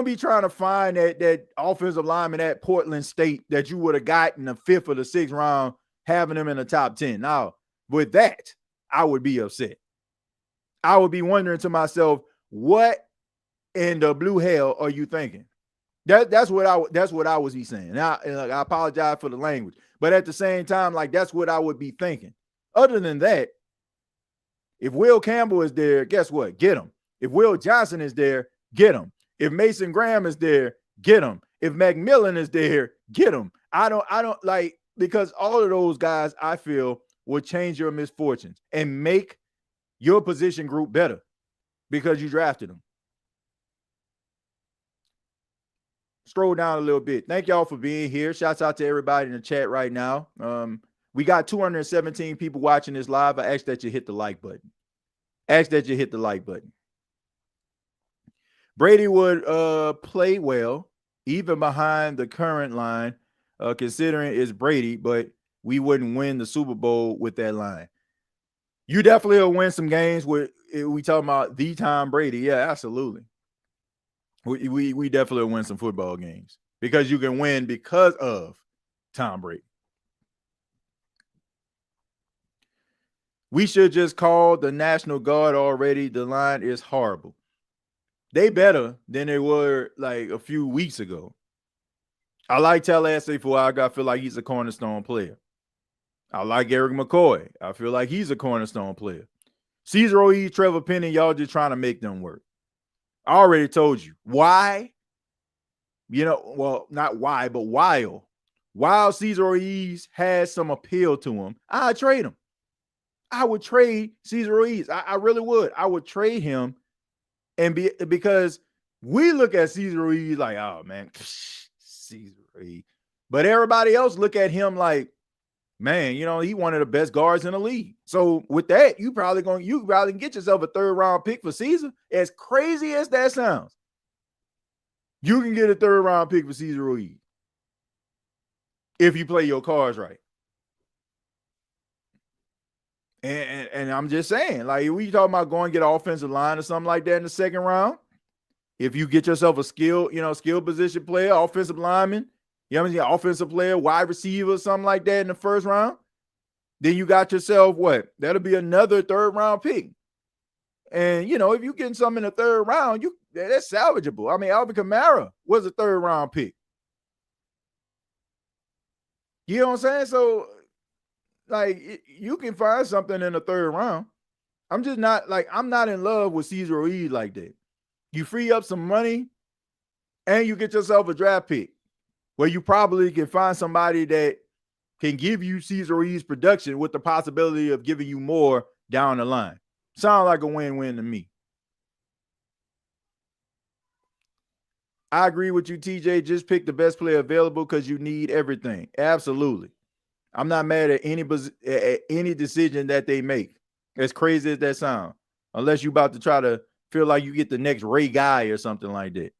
S4: be trying to find that offensive lineman at Portland State that you would have gotten the 5th or the 6th round, having them in the top 10. Now, with that, I would be upset. I would be wondering to myself, what in the blue hell are you thinking? That's what I was saying. Now, I apologize for the language, but at the same time, like, that's what I would be thinking. Other than that, if Will Campbell is there, guess what? Get him. If Will Johnson is there, get him. If Mason Graham is there, get him. If McMillan is there, get him. I don't like, because all of those guys, I feel, will change your misfortunes and make your position group better because you drafted them. Scroll down a little bit. Thank y'all for being here. Shouts out to everybody in the chat right now. We got 217 people watching this live. I ask that you hit the like button. Brady would play well, even behind the current line, considering it's Brady, but we wouldn't win the Super Bowl with that line. You definitely will win some games with, we talking about the Tom Brady. Yeah, absolutely. We definitely will win some football games because you can win because of Tom Brady. We should just call the National Guard already. The line is horrible. They better than they were like a few weeks ago. I like Tallahassee Fuaga. I feel like he's a cornerstone player. I like Eric McCoy. I feel like he's a cornerstone player. Cesar Ruiz, Trevor Penny, y'all just trying to make them work. I already told you. Why? Well, not why, but while Cesar Ruiz has some appeal to him, I'd trade him. I would trade Cesar Ruiz. I really would. I would trade him because we look at Cesar Ruiz like, oh, man, Cesar Ruiz. But everybody else look at him like, man, he one of the best guards in the league. So with that, you probably can get yourself a 3rd round pick for Cesar. As crazy as that sounds, you can get a 3rd round pick for Cesar Ruiz if you play your cards right. And I'm just saying, like, we talking about going to get an offensive line or something like that in the 2nd round. If you get yourself a skill position player, offensive lineman, offensive player, wide receiver, something like that in the 1st round, then you got yourself what? That'll be another 3rd round pick. And, if you're getting something in the 3rd round, that's salvageable. I mean, Alvin Kamara was a 3rd round pick. You know what I'm saying? So, like, you can find something in the 3rd round. I'm just not, like, I'm not in love with Cesar Ruiz like that. You free up some money and you get yourself a draft pick where you probably can find somebody that can give you Cesar Ruiz production with the possibility of giving you more down the line. Sound like a win-win to me. I agree with you, TJ. Just pick the best player available because you need everything. Absolutely. I'm not mad at any decision that they make, as crazy as that sounds, unless you're about to try to feel like you get the next Ray Guy or something like that.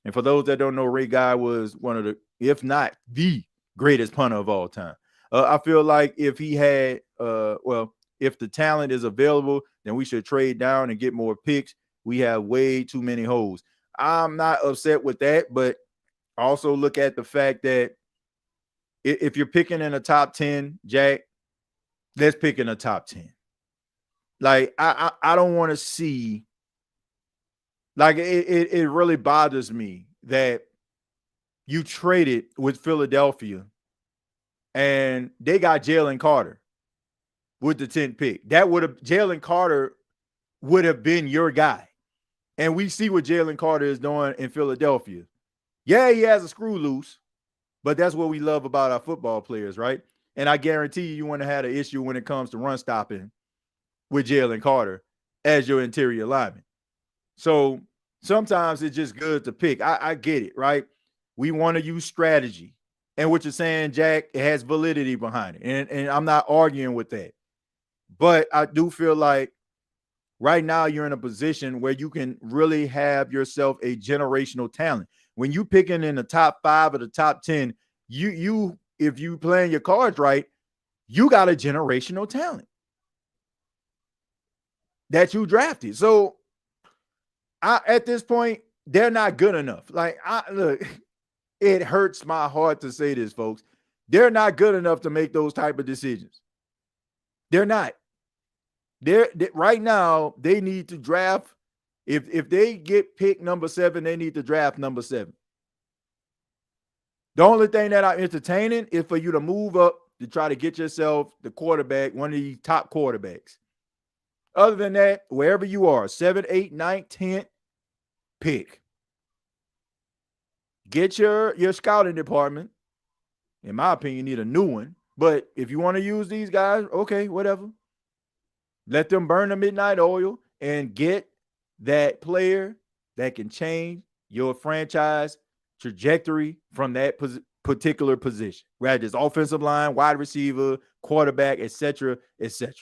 S4: And for those that don't know, Ray Guy was one of the, if not the greatest punter of all time. I feel like if he had, if the talent is available, then we should trade down and get more picks. We have way too many holes. I'm not upset with that, but also look at the fact that if you're picking in the top 10, Jack, let's pick in the top 10. Like, I don't want to see, like, it really bothers me that you traded with Philadelphia and they got Jalen Carter with the 10th pick. Jalen Carter would have been your guy. And we see what Jalen Carter is doing in Philadelphia. Yeah, he has a screw loose, but that's what we love about our football players, right? And I guarantee you want to have an issue when it comes to run stopping with Jalen Carter as your interior lineman. So sometimes it's just good to pick. I get it, right? We want to use strategy. And what you're saying, Jack, it has validity behind it. And I'm not arguing with that. But I do feel like right now you're in a position where you can really have yourself a generational talent. When you picking in the top 5 or the top 10, you if you playing your cards right, you got a generational talent that you drafted. So at this point, they're not good enough. Like, look, it hurts my heart to say this, folks. They're not good enough to make those type of decisions. They're not. They're right now, they need to draft. If they get pick number 7, they need to draft number 7. The only thing that I'm entertaining is for you to move up to try to get yourself the quarterback, one of these top quarterbacks. Other than that, wherever you are, 7, 8, 9, 10, pick. Get your scouting department. In my opinion, you need a new one. But if you want to use these guys, okay, whatever. Let them burn the midnight oil and get that player that can change your franchise trajectory from that particular position, right? It's offensive line, wide receiver, quarterback, etc., etc.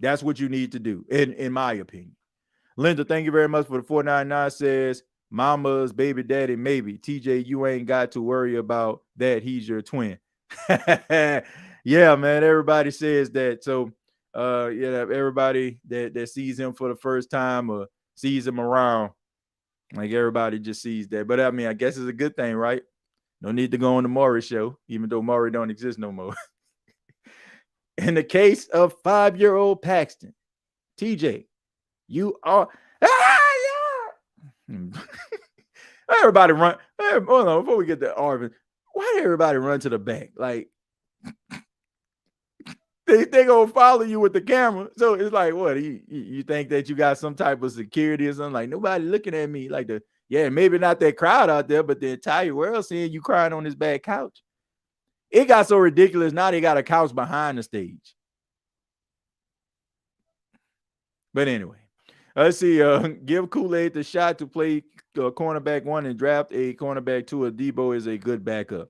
S4: That's what you need to do, in my opinion. Linda, thank you very much for the 499. Says, mama's baby daddy, maybe. TJ, you ain't got to worry about that. He's your twin. Yeah, man, everybody says that. So, everybody that sees him for the first time or sees him around, like, everybody just sees that. But I mean, I guess it's a good thing, right? No need to go on the Maury show, even though Maury don't exist no more. In the case of 5-year-old Paxton, TJ, you are everybody run. Hold on, before we get to Arvin, why did everybody run to the back? Like, they gonna follow you with the camera. So it's like, what, you think that you got some type of security or something? Like, nobody looking at me. Like, maybe not that crowd out there, but the entire world seeing you crying on this bad couch. It got so ridiculous. Now they got a couch behind the stage. But anyway, let's see. Give Kool-Aid the shot to play cornerback 1 and draft a cornerback 2. Debo is a good backup.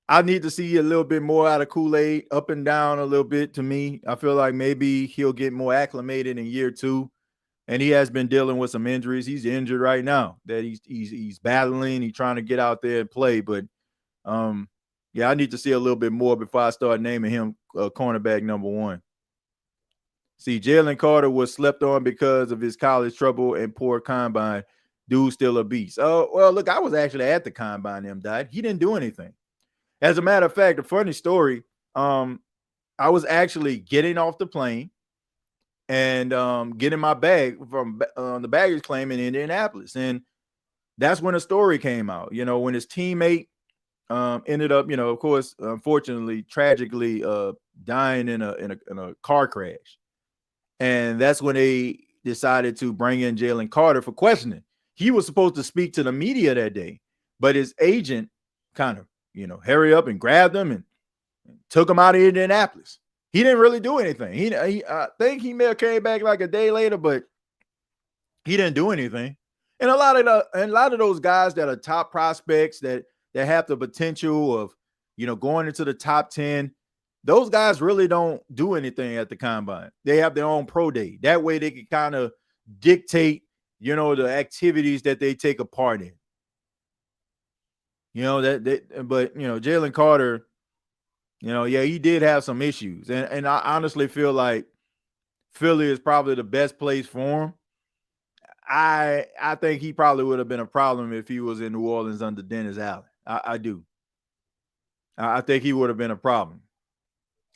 S4: I need to see a little bit more out of Kool-Aid, up and down a little bit. To me, I feel like maybe he'll get more acclimated in year 2. And he has been dealing with some injuries. He's injured right now that he's battling. He's trying to get out there and play. But I need to see a little bit more before I start naming him cornerback number 1. See, Jalen Carter was slept on because of his college trouble and poor combine. Dude's still a beast. Oh, well, look, I was actually at the combine. He didn't do anything. As a matter of fact, a funny story, I was actually getting off the plane and getting my bag from the baggage claim in Indianapolis. And that's when a story came out, when his teammate ended up, of course, unfortunately, tragically dying in a car crash. And that's when they decided to bring in Jalen Carter for questioning. He was supposed to speak to the media that day, but his agent kind of, hurry up and grabbed him and took him out of Indianapolis. He didn't really do anything. I think he may have came back like a day later, but he didn't do anything. And a lot of those guys that are top prospects that have the potential of, going into the top 10, those guys really don't do anything at the combine. They have their own pro day. That way they can kind of dictate, the activities that they take a part in. You know, but Jalen Carter, yeah, he did have some issues. And I honestly feel like Philly is probably the best place for him. I think he probably would have been a problem if he was in New Orleans under Dennis Allen. I do. I think he would have been a problem.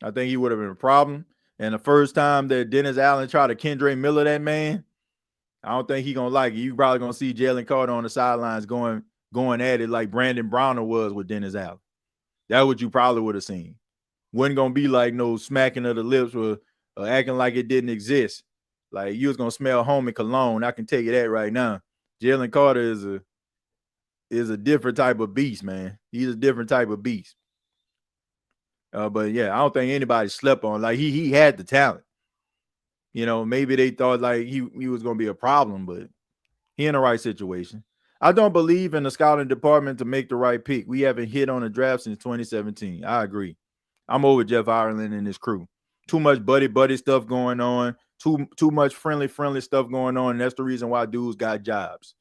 S4: I think he would have been a problem. And the first time that Dennis Allen tried to Kendre Miller that man, I don't think he gonna like it. You probably gonna see Jalen Carter on the sidelines going at it like Brandon Browner was with Dennis Allen. That's what you probably would have seen. Wasn't gonna be like no smacking of the lips or acting like it didn't exist. Like you was gonna smell home and cologne. I can tell you that right now. Jalen Carter is a different type of beast, man. He's a different type of beast. But yeah, I don't think anybody slept on. Like he had the talent. Maybe they thought like he was gonna be a problem, but he in the right situation. I don't believe in the scouting department to make the right pick. We haven't hit on the draft since 2017. I agree. I'm over Jeff Ireland and his crew. Too much buddy stuff going on. Too much friendly stuff going on. And that's the reason why dudes got jobs.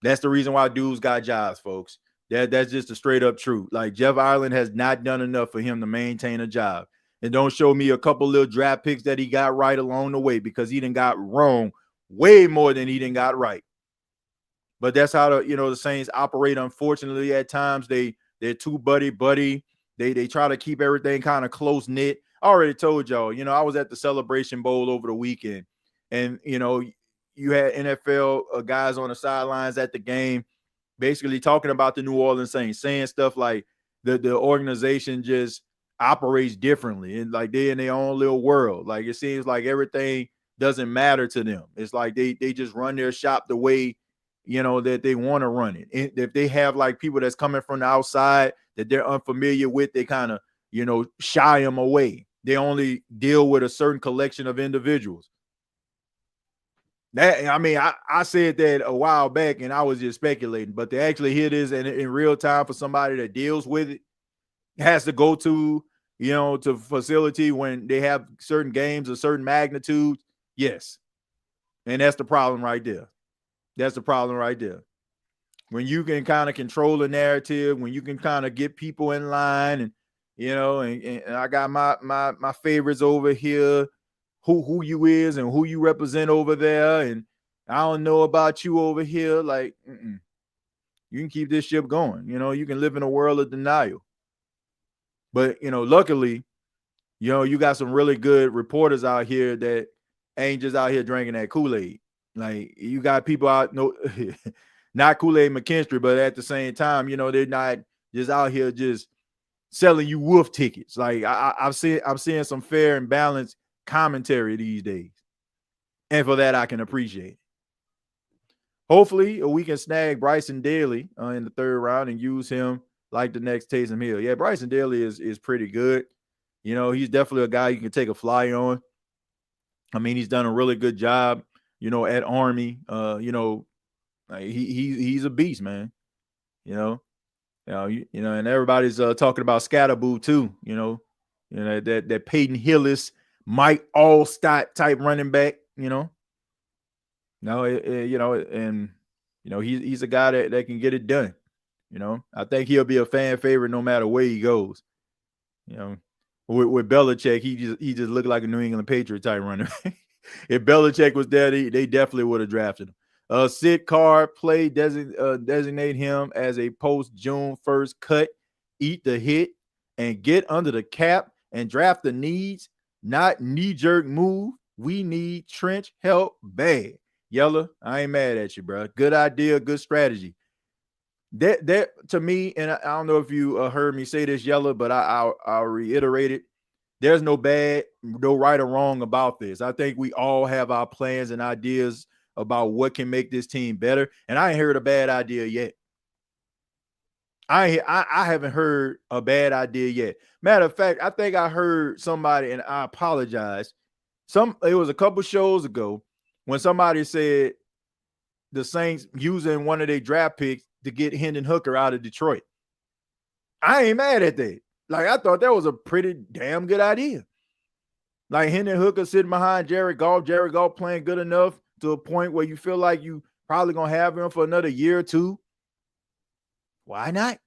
S4: That's the reason why dudes got jobs, folks. That's just a straight up truth. Like Jeff Ireland has not done enough for him to maintain a job. And don't show me a couple little draft picks that he got right along the way, because he done got wrong way more than he done got right. But that's how the Saints operate. Unfortunately, at times they're too buddy. They try to keep everything kind of close knit. I already told y'all, I was at the Celebration Bowl over the weekend, and you had NFL guys on the sidelines at the game, basically talking about the New Orleans Saints, saying stuff like the organization just operates differently, and like they're in their own little world. Like it seems like everything doesn't matter to them. It's like they just run their shop the way that they want to run it. And if they have like people that's coming from the outside that they're unfamiliar with, they kind of shy them away. They only deal with a certain collection of individuals. I said that a while back and I was just speculating, but to actually hear this in real time for somebody that deals with it, has to go to to facility when they have certain games of certain magnitudes. Yes. And that's the problem right there. That's the problem right there. When you can kind of control the narrative, when you can kind of get people in line, and and I got my favorites over here, who you is and who you represent over there, and I don't know about you over here. Like, you can keep this ship going. You can live in a world of denial. But luckily, you got some really good reporters out here that ain't just out here drinking that Kool-Aid. Like you got people out, not Kool-Aid McKinstry, but at the same time, they're not just out here just selling you wolf tickets. Like I'm seeing some fair and balanced commentary these days, and for that I can appreciate it. Hopefully, we can snag Bryson Daly in the third round and use him like the next Taysom Hill. Yeah, Bryson Daly is pretty good. He's definitely a guy you can take a fly on. I mean, he's done a really good job. At Army, he's a beast, man. And everybody's talking about Scatterboo too. That Peyton Hillis, Mike Allstott type running back. He's a guy that can get it done. I think he'll be a fan favorite no matter where he goes. With Belichick, he just looked like a New England Patriot type runner. If Belichick was there, they definitely would have drafted him. Sid Carr designate him as a post-June 1st cut, eat the hit, and get under the cap and draft the needs, not knee-jerk move. We need trench help bad. Yella, I ain't mad at you, bro. Good idea, good strategy. That to me, and I don't know if you heard me say this, Yella, but I'll reiterate it. There's no right or wrong about this. I think we all have our plans and ideas about what can make this team better. And I ain't heard a bad idea yet. I haven't heard a bad idea yet. Matter of fact, I think I heard somebody, and I apologize. It was a couple shows ago when somebody said the Saints using one of their draft picks to get Hendon Hooker out of Detroit. I ain't mad at that. Like, I thought that was a pretty damn good idea. Like, Hendon Hooker sitting behind Jared Goff playing good enough to a point where you feel like you probably going to have him for another year or two. Why not?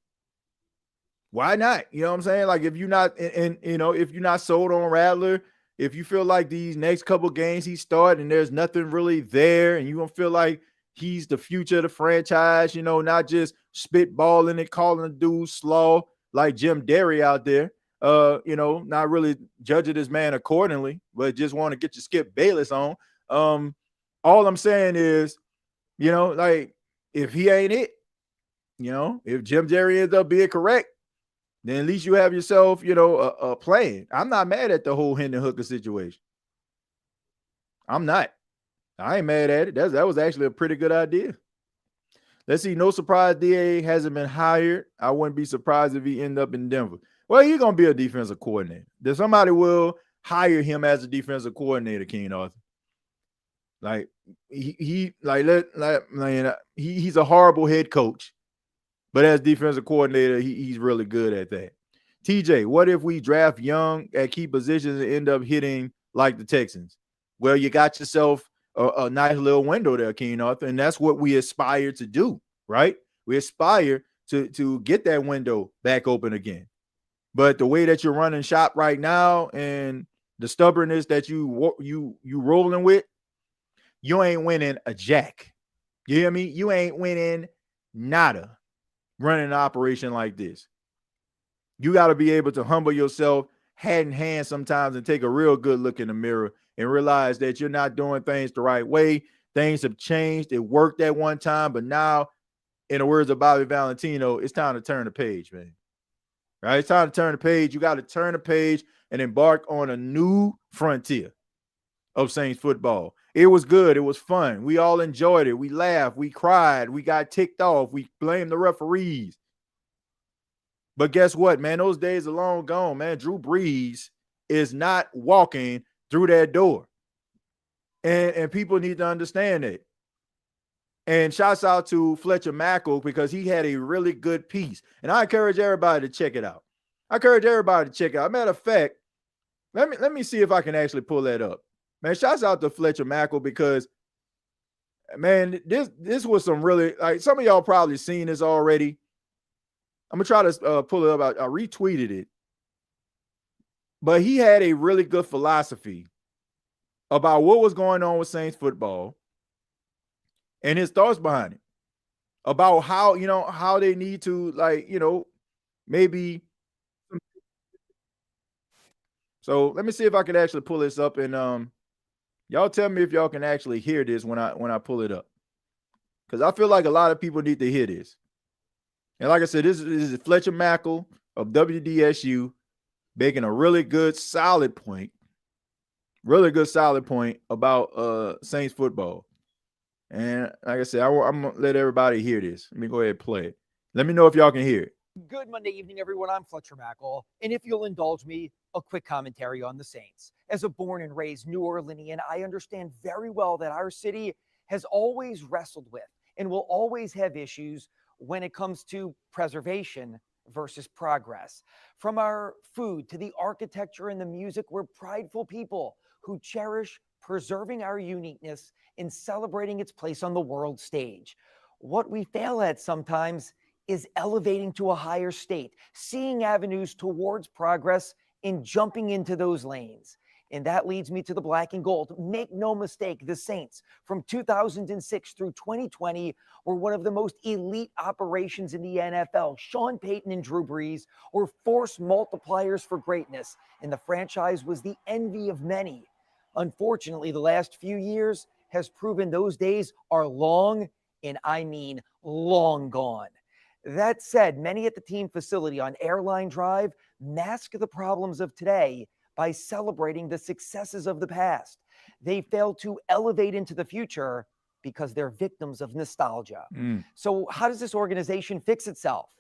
S4: Why not? You know what I'm saying? Like if you're not, and if you're not sold on Rattler, if you feel like these next couple games he started and there's nothing really there, and you don't feel like he's the future of the franchise, not just spitballing and calling the dude slow like Jim Derry out there, not really judging this man accordingly, but just want to get your Skip Bayless on. All I'm saying is, like if he ain't it, if Jim Derry ends up being correct, then at least you have yourself, a plan. I'm not mad at the whole Hendon Hooker situation. I'm not. I ain't mad at it. That was actually a pretty good idea. Let's see. No surprise, DA hasn't been hired. I wouldn't be surprised if he end up in Denver. Well, he's gonna be a defensive coordinator. Then somebody will hire him as a defensive coordinator, King Arthur. Like he's a horrible head coach, but as defensive coordinator, he's really good at that. TJ, what if we draft young at key positions and end up hitting like the Texans? Well, you got yourself a nice little window there, King Arthur, and that's what we aspire to do, right? We aspire to get that window back open again. But the way that you're running shop right now and the stubbornness that you rolling with, you ain't winning a jack. You hear me? You ain't winning nada running an operation like this. You got to be able to humble yourself, hat in hand sometimes, and take a real good look in the mirror and realize that you're not doing things the right way. Things have changed. It worked at one time, but now, in the words of Bobby Valentino, it's time to turn the page, man. Right? It's time to turn the page. You got to turn the page and embark on a new frontier of Saints football. It was good. It was fun. We all enjoyed it. We laughed. We cried. We got ticked off. We blamed the referees. But guess what, man? Those days are long gone, man. Drew Brees is not walking through that door. And people need to understand it. And shouts out to Fletcher Mackle because he had a really good piece. And I encourage everybody to check it out. Matter of fact, let me see if I can actually pull that up. Man, shouts out to Fletcher Mackle because, man, this was some really, like, some of y'all probably seen this already. I'm going to try to pull it up. I retweeted it. But he had a really good philosophy about what was going on with Saints football and his thoughts behind it. About how they need to, maybe. So let me see if I can actually pull this up and y'all tell me if y'all can actually hear this when I pull it up. Because I feel like a lot of people need to hear this. And like I said, this is Fletcher Mackle of WDSU making a really good, solid point about Saints football. And like I said, I'm going to let everybody hear this. Let me go ahead and play it. Let me know if y'all can hear it.
S6: Good Monday evening, everyone. I'm Fletcher Mackle. And if you'll indulge me, a quick commentary on the Saints. As a born and raised New Orleanian, I understand very well that our city has always wrestled with and will always have issues when it comes to preservation versus progress. From our food to the architecture and the music, we're prideful people who cherish preserving our uniqueness and celebrating its place on the world stage. What we fail at sometimes is elevating to a higher state, seeing avenues towards progress and jumping into those lanes. And that leads me to the black and gold. Make no mistake, the Saints from 2006 through 2020 were one of the most elite operations in the NFL. Sean Payton and Drew Brees were force multipliers for greatness, and the franchise was the envy of many. Unfortunately, the last few years has proven those days are long, and I mean long gone. That said, many at the team facility on Airline Drive mask the problems of today by celebrating the successes of the past. They fail to elevate into the future because they're victims of nostalgia. So how does this organization fix itself?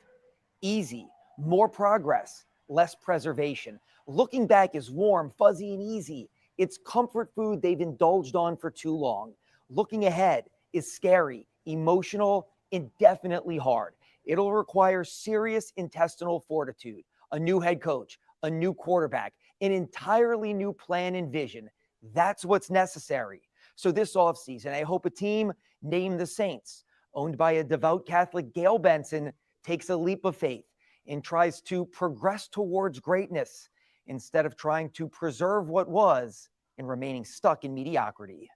S6: Easy, more progress, less preservation. Looking back is warm, fuzzy, and easy. It's comfort food they've indulged on for too long. Looking ahead is scary, emotional, and definitely hard. It'll require serious intestinal fortitude, a new head coach, a new quarterback, an entirely new plan and vision. That's what's necessary. So this offseason, I hope a team named the Saints, owned by a devout Catholic Gail Benson, takes a leap of faith and tries to progress towards greatness instead of trying to preserve what was and remaining stuck in mediocrity.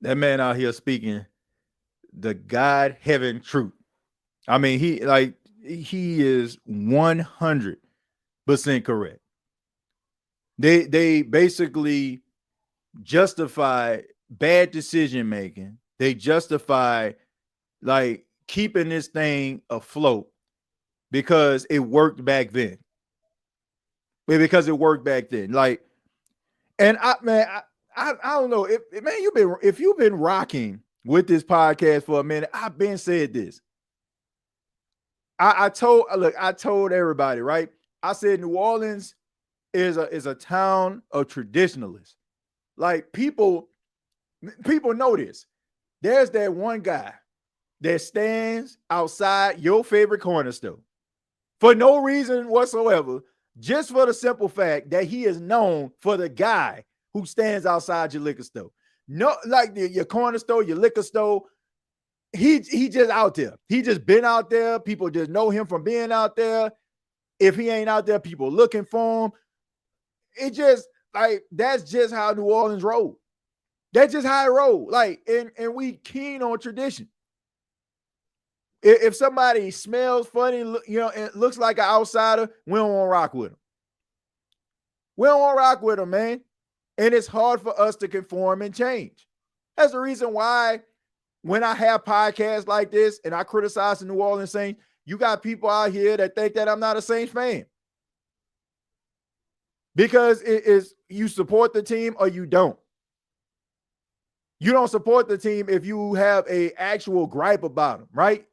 S4: That man out here speaking the God heaven truth. I mean, he is 100% correct. They basically justify bad decision making. They justify like keeping this thing afloat because it worked back then. Because it worked back then. Like, and I don't know if you've been rocking with this podcast for a minute. I've been said this. I told everybody, right? I said New Orleans is a town of traditionalists. Like people know this. There's that one guy that stands outside your favorite corner store for no reason whatsoever, just for the simple fact that he is known for the guy who stands outside your liquor store. No, like your corner store, your liquor store. He just out there. He just been out there. People just know him from being out there. If he ain't out there, people looking for him. It just like that's just how New Orleans roll. That's just how it roll. Like, and we keen on tradition. If somebody smells funny, and looks like an outsider, we don't want to rock with them. We don't want to rock with them, man. And it's hard for us to conform and change. That's the reason why when I have podcasts like this and I criticize the New Orleans Saints, you got people out here that think that I'm not a Saints fan. Because it is you support the team or you don't. You don't support the team if you have an actual gripe about them, right?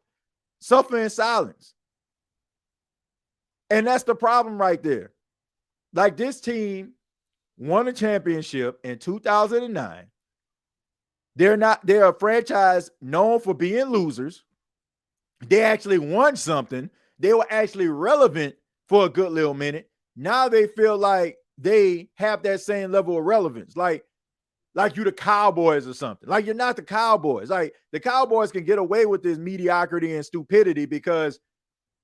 S4: Suffer in silence. And that's the problem right there. Like this team won a championship in 2009. They're a franchise known for being losers. They actually won something. They were actually relevant for a good little minute. Now they feel like they have that same level of relevance. Like you the Cowboys or something. Like you're not the Cowboys. Like the Cowboys can get away with this mediocrity and stupidity because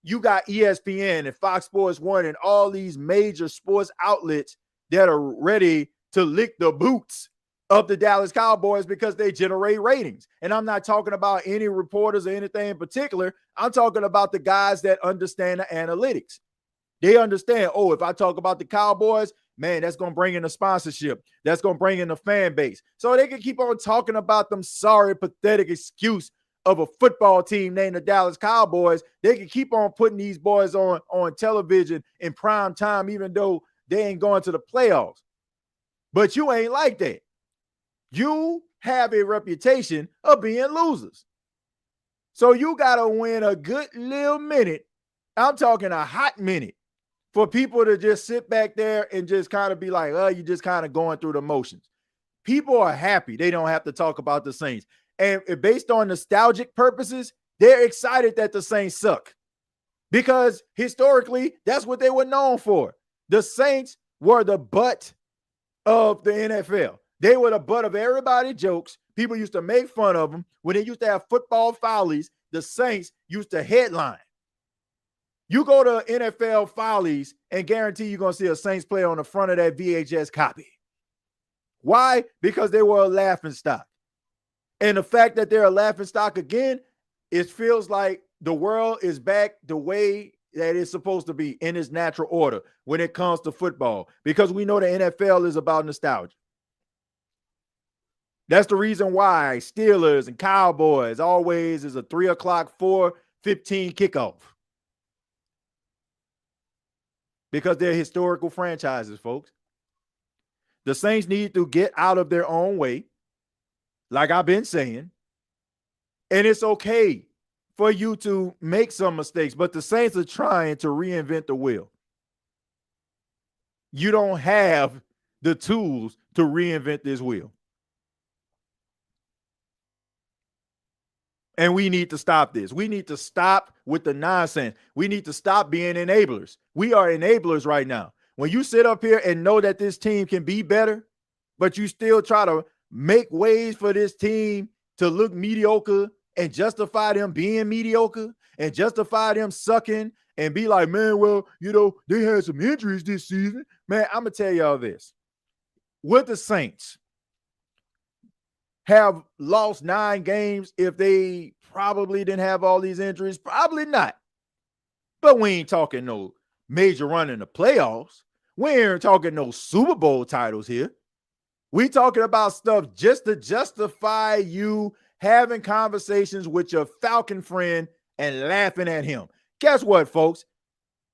S4: you got ESPN and Fox Sports 1 and all these major sports outlets that are ready to lick the boots of the Dallas Cowboys because they generate ratings. And I'm not talking about any reporters or anything in particular. I'm talking about the guys that understand the analytics. They understand, if I talk about the Cowboys, man, that's going to bring in a sponsorship. That's going to bring in a fan base. So they can keep on talking about them sorry, pathetic excuse of a football team named the Dallas Cowboys. They can keep on putting these boys on television in prime time, even though they ain't going to the playoffs. But you ain't like that. You have a reputation of being losers. So you got to win a good little minute. I'm talking a hot minute for people to just sit back there and just kind of be like, you just kind of going through the motions. People are happy. They don't have to talk about the Saints. And based on nostalgic purposes, they're excited that the Saints suck because historically, that's what they were known for. The Saints were the butt of the NFL. They were the butt of everybody's jokes. People used to make fun of them. When they used to have football follies, the Saints used to headline. You go to NFL follies and guarantee you're going to see a Saints player on the front of that VHS copy. Why? Because they were a laughing stock. And the fact that they're a laughing stock again, it feels like the world is back the way that it's supposed to be in its natural order when it comes to football, because we know the NFL is about nostalgia. That's the reason why Steelers and Cowboys always is a 3:00, 4:15 kickoff. Because they're historical franchises, folks. The Saints need to get out of their own way, like I've been saying. And it's okay for you to make some mistakes, but the Saints are trying to reinvent the wheel. You don't have the tools to reinvent this wheel. And we need to stop this. We need to stop with the nonsense. We need to stop being enablers. We are enablers right now. When you sit up here and know that this team can be better, but you still try to make ways for this team to look mediocre and justify them being mediocre and justify them sucking and be like, man, well, they had some injuries this season. Man, I'm going to tell y'all this. Would the Saints have lost 9 games if they probably didn't have all these injuries? Probably not. But we ain't talking no major run in the playoffs. We ain't talking no Super Bowl titles here. We talking about stuff just to justify you having conversations with your Falcon friend and laughing at him. Guess what, folks?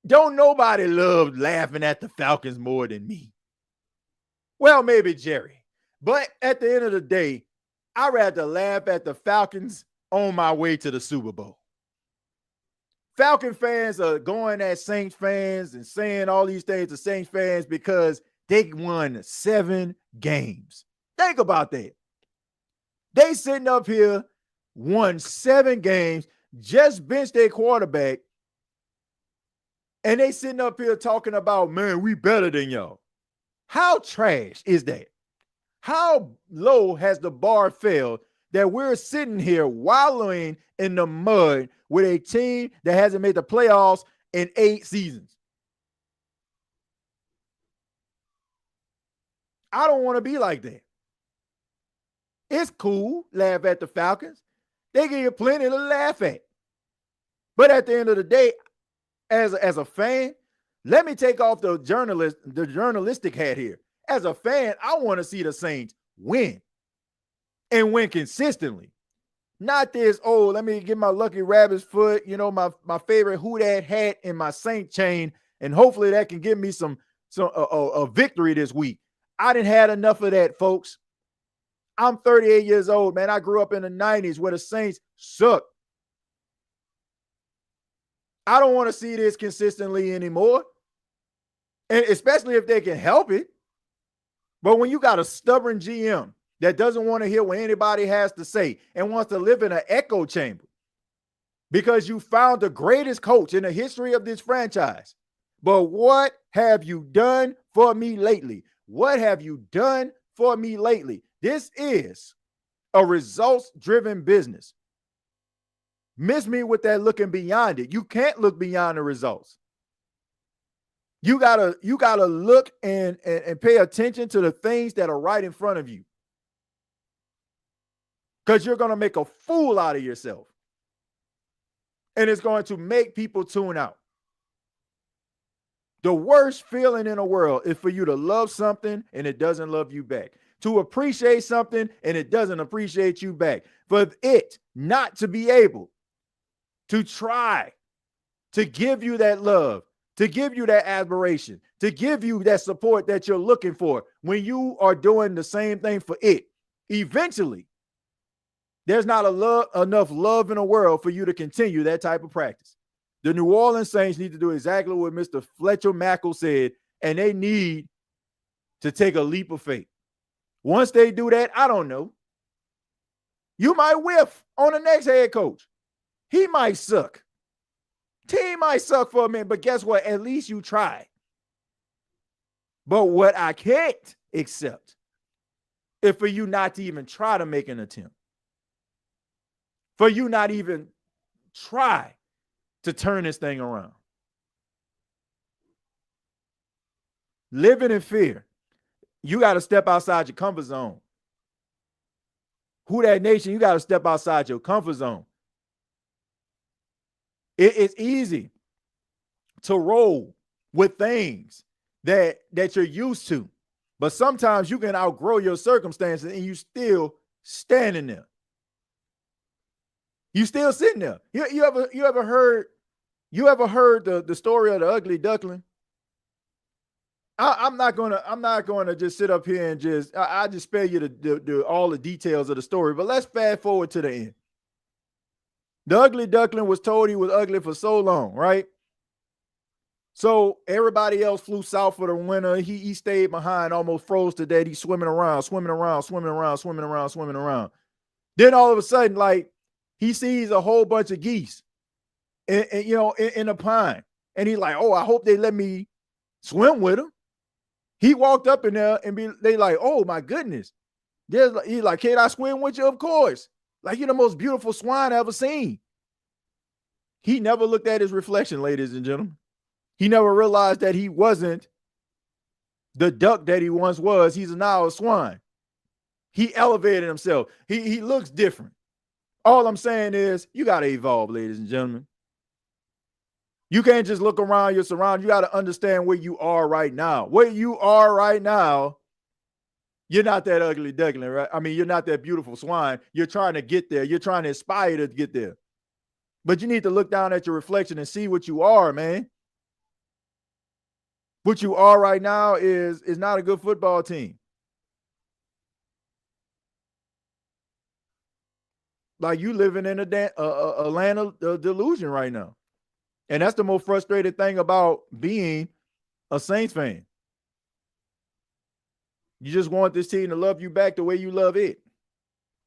S4: Don't nobody love laughing at the Falcons more than me. Well, maybe Jerry. But at the end of the day, I'd rather laugh at the Falcons on my way to the Super Bowl. Falcon fans are going at Saints fans and saying all these things to Saints fans because they won 7 games. Think about that. They sitting up here, won 7 games, just benched their quarterback, and they sitting up here talking about, man, we better than y'all. How trash is that? How low has the bar fell that we're sitting here wallowing in the mud with a team that hasn't made the playoffs in 8 seasons? I don't want to be like that. It's cool, laugh at the Falcons. They give you plenty to laugh at. But at the end of the day, as a fan, let me take off the journalistic hat here. As a fan, I want to see the Saints win and win consistently. Not this, let me get my lucky rabbit's foot, my favorite Who Dat hat in my Saint chain, and hopefully that can give me some victory this week. I didn't had enough of that, folks. I'm 38 years old, man. I grew up in the 90s where the Saints sucked. I don't want to see this consistently anymore, and especially if they can help it. But when you got a stubborn GM that doesn't want to hear what anybody has to say and wants to live in an echo chamber because you found the greatest coach in the history of this franchise. But what have you done for me lately? What have you done for me lately? This is a results-driven business. Miss me with that looking beyond it. You can't look beyond the results. You gotta look and pay attention to the things that are right in front of you. Because you're gonna make a fool out of yourself. And it's going to make people tune out. The worst feeling in the world is for you to love something and it doesn't love you back. To appreciate something and it doesn't appreciate you back. For it not to be able to try to give you that love, to give you that admiration, to give you that support that you're looking for when you are doing the same thing for it. Eventually, there's not enough love in the world for you to continue that type of practice. The New Orleans Saints need to do exactly what Mr. Fletcher Mackle said, and they need to take a leap of faith. Once they do that, I don't know. You might whiff on the next head coach. He might suck. Team might suck for a minute, but guess what? At least you tried. But what I can't accept is for you not to even try to make an attempt. For you not even try to turn this thing around. Living in fear. You got to step outside your comfort zone. Who that nation, you got to step outside your comfort zone. It's easy to roll with things that you're used to. But sometimes you can outgrow your circumstances and you still standing there. You still sitting there. You ever heard the story of the ugly duckling? I'm not gonna just sit up here and just I just spare you the all the details of the story, but let's fast forward to the end. The ugly duckling was told he was ugly for so long, right? So everybody else flew south for the winter. He stayed behind, almost froze to death. He's swimming around. Then all of a sudden, like, he sees a whole bunch of geese in a pond. And he's like, oh, I hope they let me swim with them. He walked up in there and they like, oh my goodness. He's like, can I swim with you? Of course. Like, you're the most beautiful swine I ever seen. He never looked at his reflection, ladies and gentlemen. He never realized that he wasn't the duck that he once was. He's now a swan. He elevated himself. He looks different. All I'm saying is you got to evolve, ladies and gentlemen. You can't just look around your surroundings. You got to understand where you are right now. Where you are right now, you're not that ugly duckling, right? I mean, you're not that beautiful swine. You're trying to get there. You're trying to aspire to get there. But you need to look down at your reflection and see what you are, man. What you are right now is not a good football team. Like you living in a land of delusion right now. And that's the most frustrating thing about being a Saints fan. You just want this team to love you back the way you love it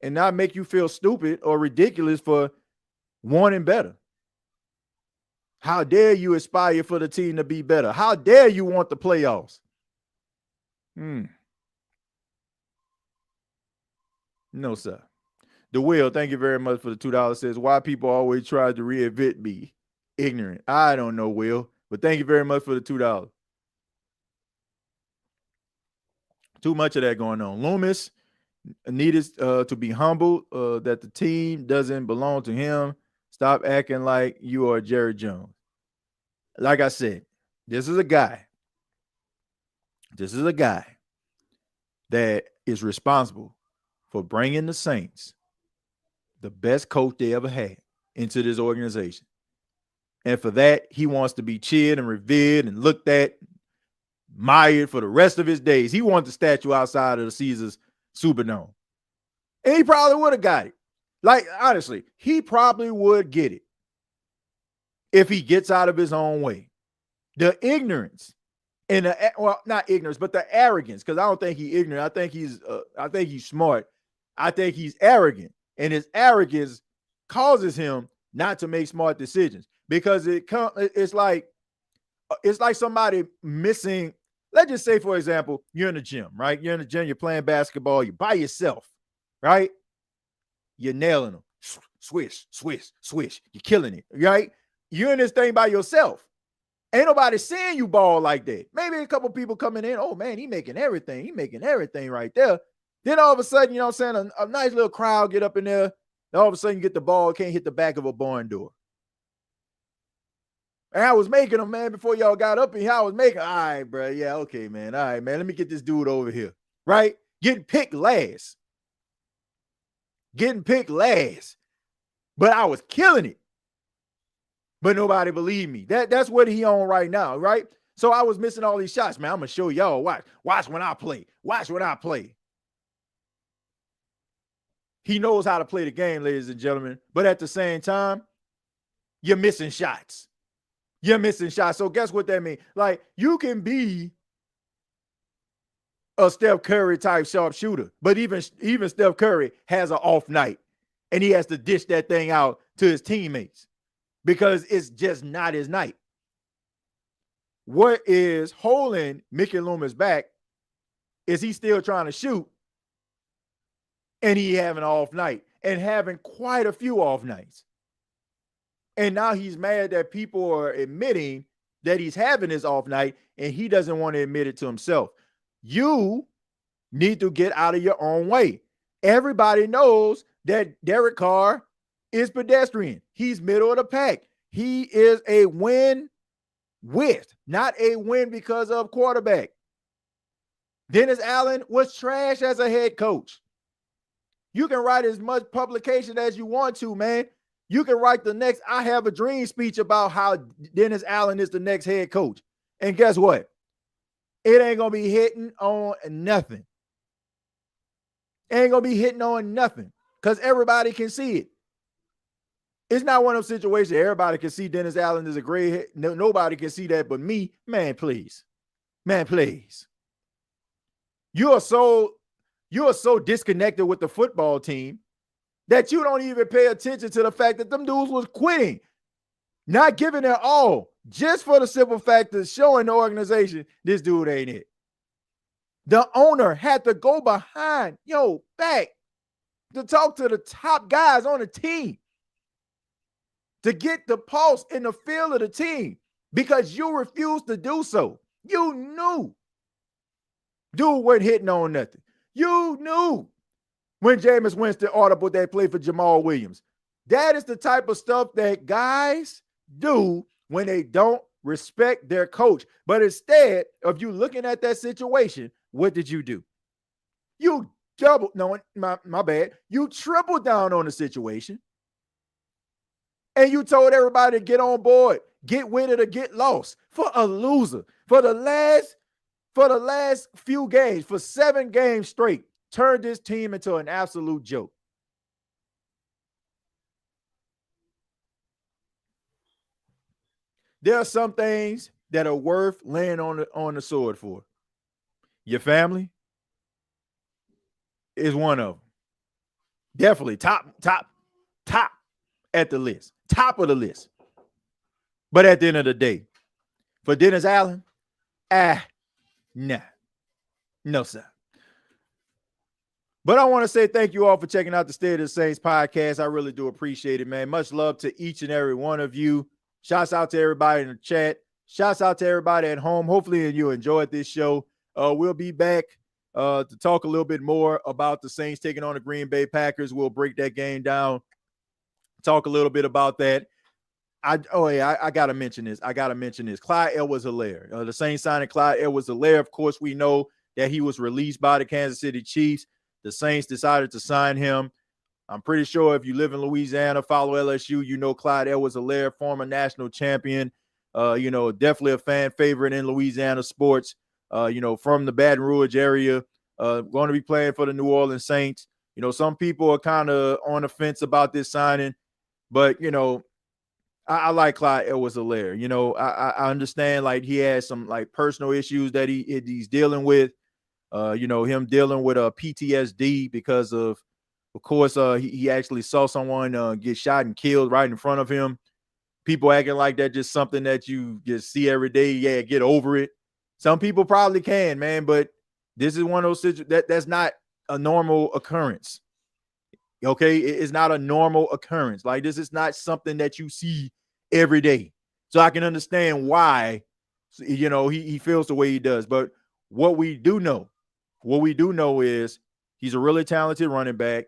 S4: and not make you feel stupid or ridiculous for wanting better. How dare you aspire for the team to be better? How dare you want the playoffs? No, sir. The Will, thank you very much for the $2. Says, why people always try to reinvent me? Ignorant. I don't know, Will, but thank you very much for the $2. Too much of that going on. Loomis needed to be humbled that the team doesn't belong to him. Stop acting like you are Jerry Jones. Like I said, this is a guy that is responsible for bringing the Saints, the best coach they ever had, into this organization. And for that, he wants to be cheered and revered and looked at, admired for the rest of his days. He wants the statue outside of the Caesars Superdome. And he probably would have got it. Like, honestly, he probably would get it if he gets out of his own way. The ignorance and not ignorance, but the arrogance, because I don't think he's ignorant. I think he's smart. I think he's arrogant. And his arrogance causes him not to make smart decisions because it's like somebody missing. Let's just say, for example, you're in the gym, right? You're in the gym, you're playing basketball, you're by yourself, right? You're nailing them. Swish, swish, swish. You're killing it, right? You're in this thing by yourself. Ain't nobody seeing you ball like that. Maybe a couple people coming in. Oh, man, he making everything. He making everything right there. Then all of a sudden, you know what I'm saying, a nice little crowd get up in there. And all of a sudden, you get the ball, can't hit the back of a barn door. And I was making them, man, before y'all got up in here. I was making, all right, bro. Yeah, okay, man. All right, man. Let me get this dude over here, right? Getting picked last. But I was killing it. But nobody believed me. That's what he on right now, right? So I was missing all these shots, man. I'm going to show y'all. Watch when I play. Watch when I play. He knows how to play the game, ladies and gentlemen. But at the same time, you're missing shots. So guess what that means? Like, you can be a Steph Curry type sharpshooter, but even Steph Curry has an off night, and he has to dish that thing out to his teammates because it's just not his night. What is holding Mickey Loomis back is he still trying to shoot, and he having an off night and having quite a few off nights. And now he's mad that people are admitting that he's having his off night, and he doesn't want to admit it to himself. You need to get out of your own way. Everybody knows that Derek Carr is pedestrian. He's middle of the pack. He is a win with, not a win because of quarterback. Dennis Allen was trash as a head coach. You can write as much publication as you want to, man. You can write the next I Have a Dream speech about how Dennis Allen is the next head coach. And guess what? It ain't going to be hitting on nothing. Ain't going to be hitting on nothing because everybody can see it. It's not one of those situations everybody can see Dennis Allen is a great hit. No, nobody can see that but me. Man, please. Man, please. You are so disconnected with the football team that you don't even pay attention to the fact that them dudes was quitting, not giving their all, just for the simple fact of showing the organization this dude ain't it. The owner had to go behind, back to talk to the top guys on the team to get the pulse in the feel of the team because you refused to do so. You knew dude wasn't hitting on nothing. You knew when Jameis Winston audible that play for Jamal Williams. That is the type of stuff that guys do when they don't respect their coach. But instead of you looking at that situation, what did you do? You my bad. You tripled down on the situation. And you told everybody to get on board, get with it or get lost. For a loser. For the last few games, for 7 games straight, turned this team into an absolute joke. There are some things that are worth laying on the sword for. Your family is one of them. Definitely top at the list. Top of the list. But at the end of the day, for Dennis Allen, nah. No, sir. But I want to say thank you all for checking out the State of the Saints podcast. I really do appreciate it, man. Much love to each and every one of you. Shouts out to everybody in the chat. Shouts out to everybody at home. Hopefully you enjoyed this show. We'll be back to talk a little bit more about the Saints taking on the Green Bay Packers. We'll break that game down, talk a little bit about that. I got to mention this. Clyde Edwards-Helaire. The Saints signing Clyde Edwards-Helaire. Of course, we know that he was released by the Kansas City Chiefs. The Saints decided to sign him. I'm pretty sure if you live in Louisiana, follow LSU, you know Clyde Edwards-Helaire, former national champion, definitely a fan favorite in Louisiana sports, from the Baton Rouge area, going to be playing for the New Orleans Saints. Some people are kind of on the fence about this signing, but, I like Clyde Edwards-Helaire. I understand, like, he has some, like, personal issues that he's dealing with, him dealing with PTSD because of course, he actually saw someone get shot and killed right in front of him. People acting like that's just something that you just see every day. Yeah, get over it. Some people probably can, man, but this is one of those situations that's not a normal occurrence. Okay, it's not a normal occurrence. Like, this is not something that you see every day. So I can understand why, he feels the way he does. But what we do know is he's a really talented running back.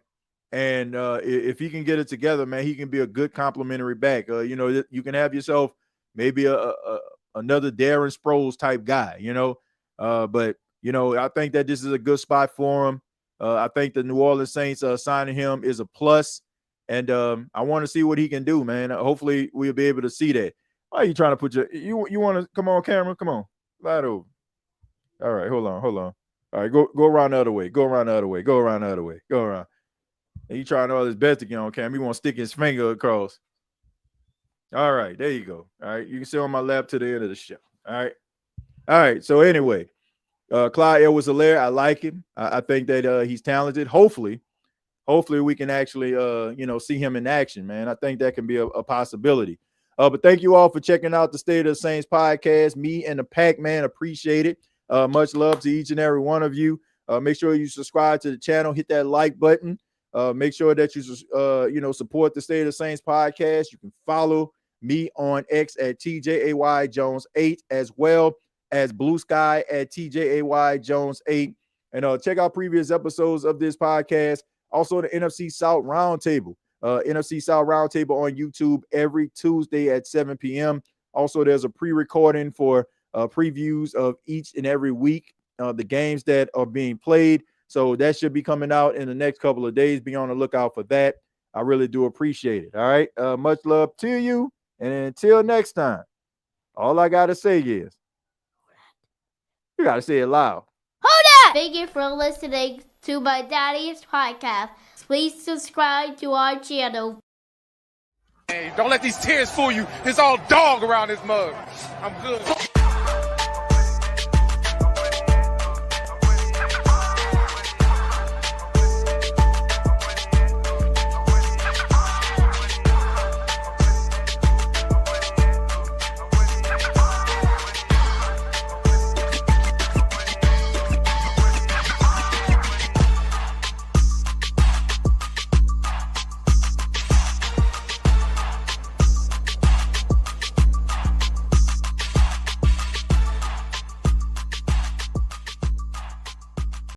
S4: And if he can get it together, man, he can be a good complimentary back. You can have yourself maybe another Darren Sproles type guy, but I think that this is a good spot for him. I think the New Orleans Saints signing him is a plus. And I want to see what he can do, man. Hopefully we'll be able to see that. Why are you trying to put you want to come on camera? Come on. Slide over. All right, hold on. All right, go around the other way. Go around. And he trying all his best to get on camera. He want to stick his finger across. All right, there you go. All right, you can sit on my lap to the end of the show. All right. So anyway, Clyde Edwards-Helaire, I like him. I think that he's talented. Hopefully we can actually see him in action, man. I think that can be a possibility. But thank you all for checking out the State of the Saints podcast. Me and the Pac Man appreciate it. Much love to each and every one of you. Make sure you subscribe to the channel. Hit that like button. Make sure that you support the State of the Saints podcast. You can follow me on X at TJAY Jones 8, as well as Blue Sky at TJAY Jones 8. And check out previous episodes of this podcast. Also, the NFC South Roundtable. NFC South Roundtable on YouTube every Tuesday at 7 p.m. Also, there's a pre-recording for previews of each and every week, the games that are being played. So that should be coming out in the next couple of days. Be on the lookout for that. I really do appreciate it. All right. Much love to you. And until next time, all I got to say is, you got to say it loud.
S2: Hold up! Thank you for listening to my daddy's podcast. Please subscribe to our channel.
S3: Hey, don't let these tears fool you. There's all dog around this mug. I'm good.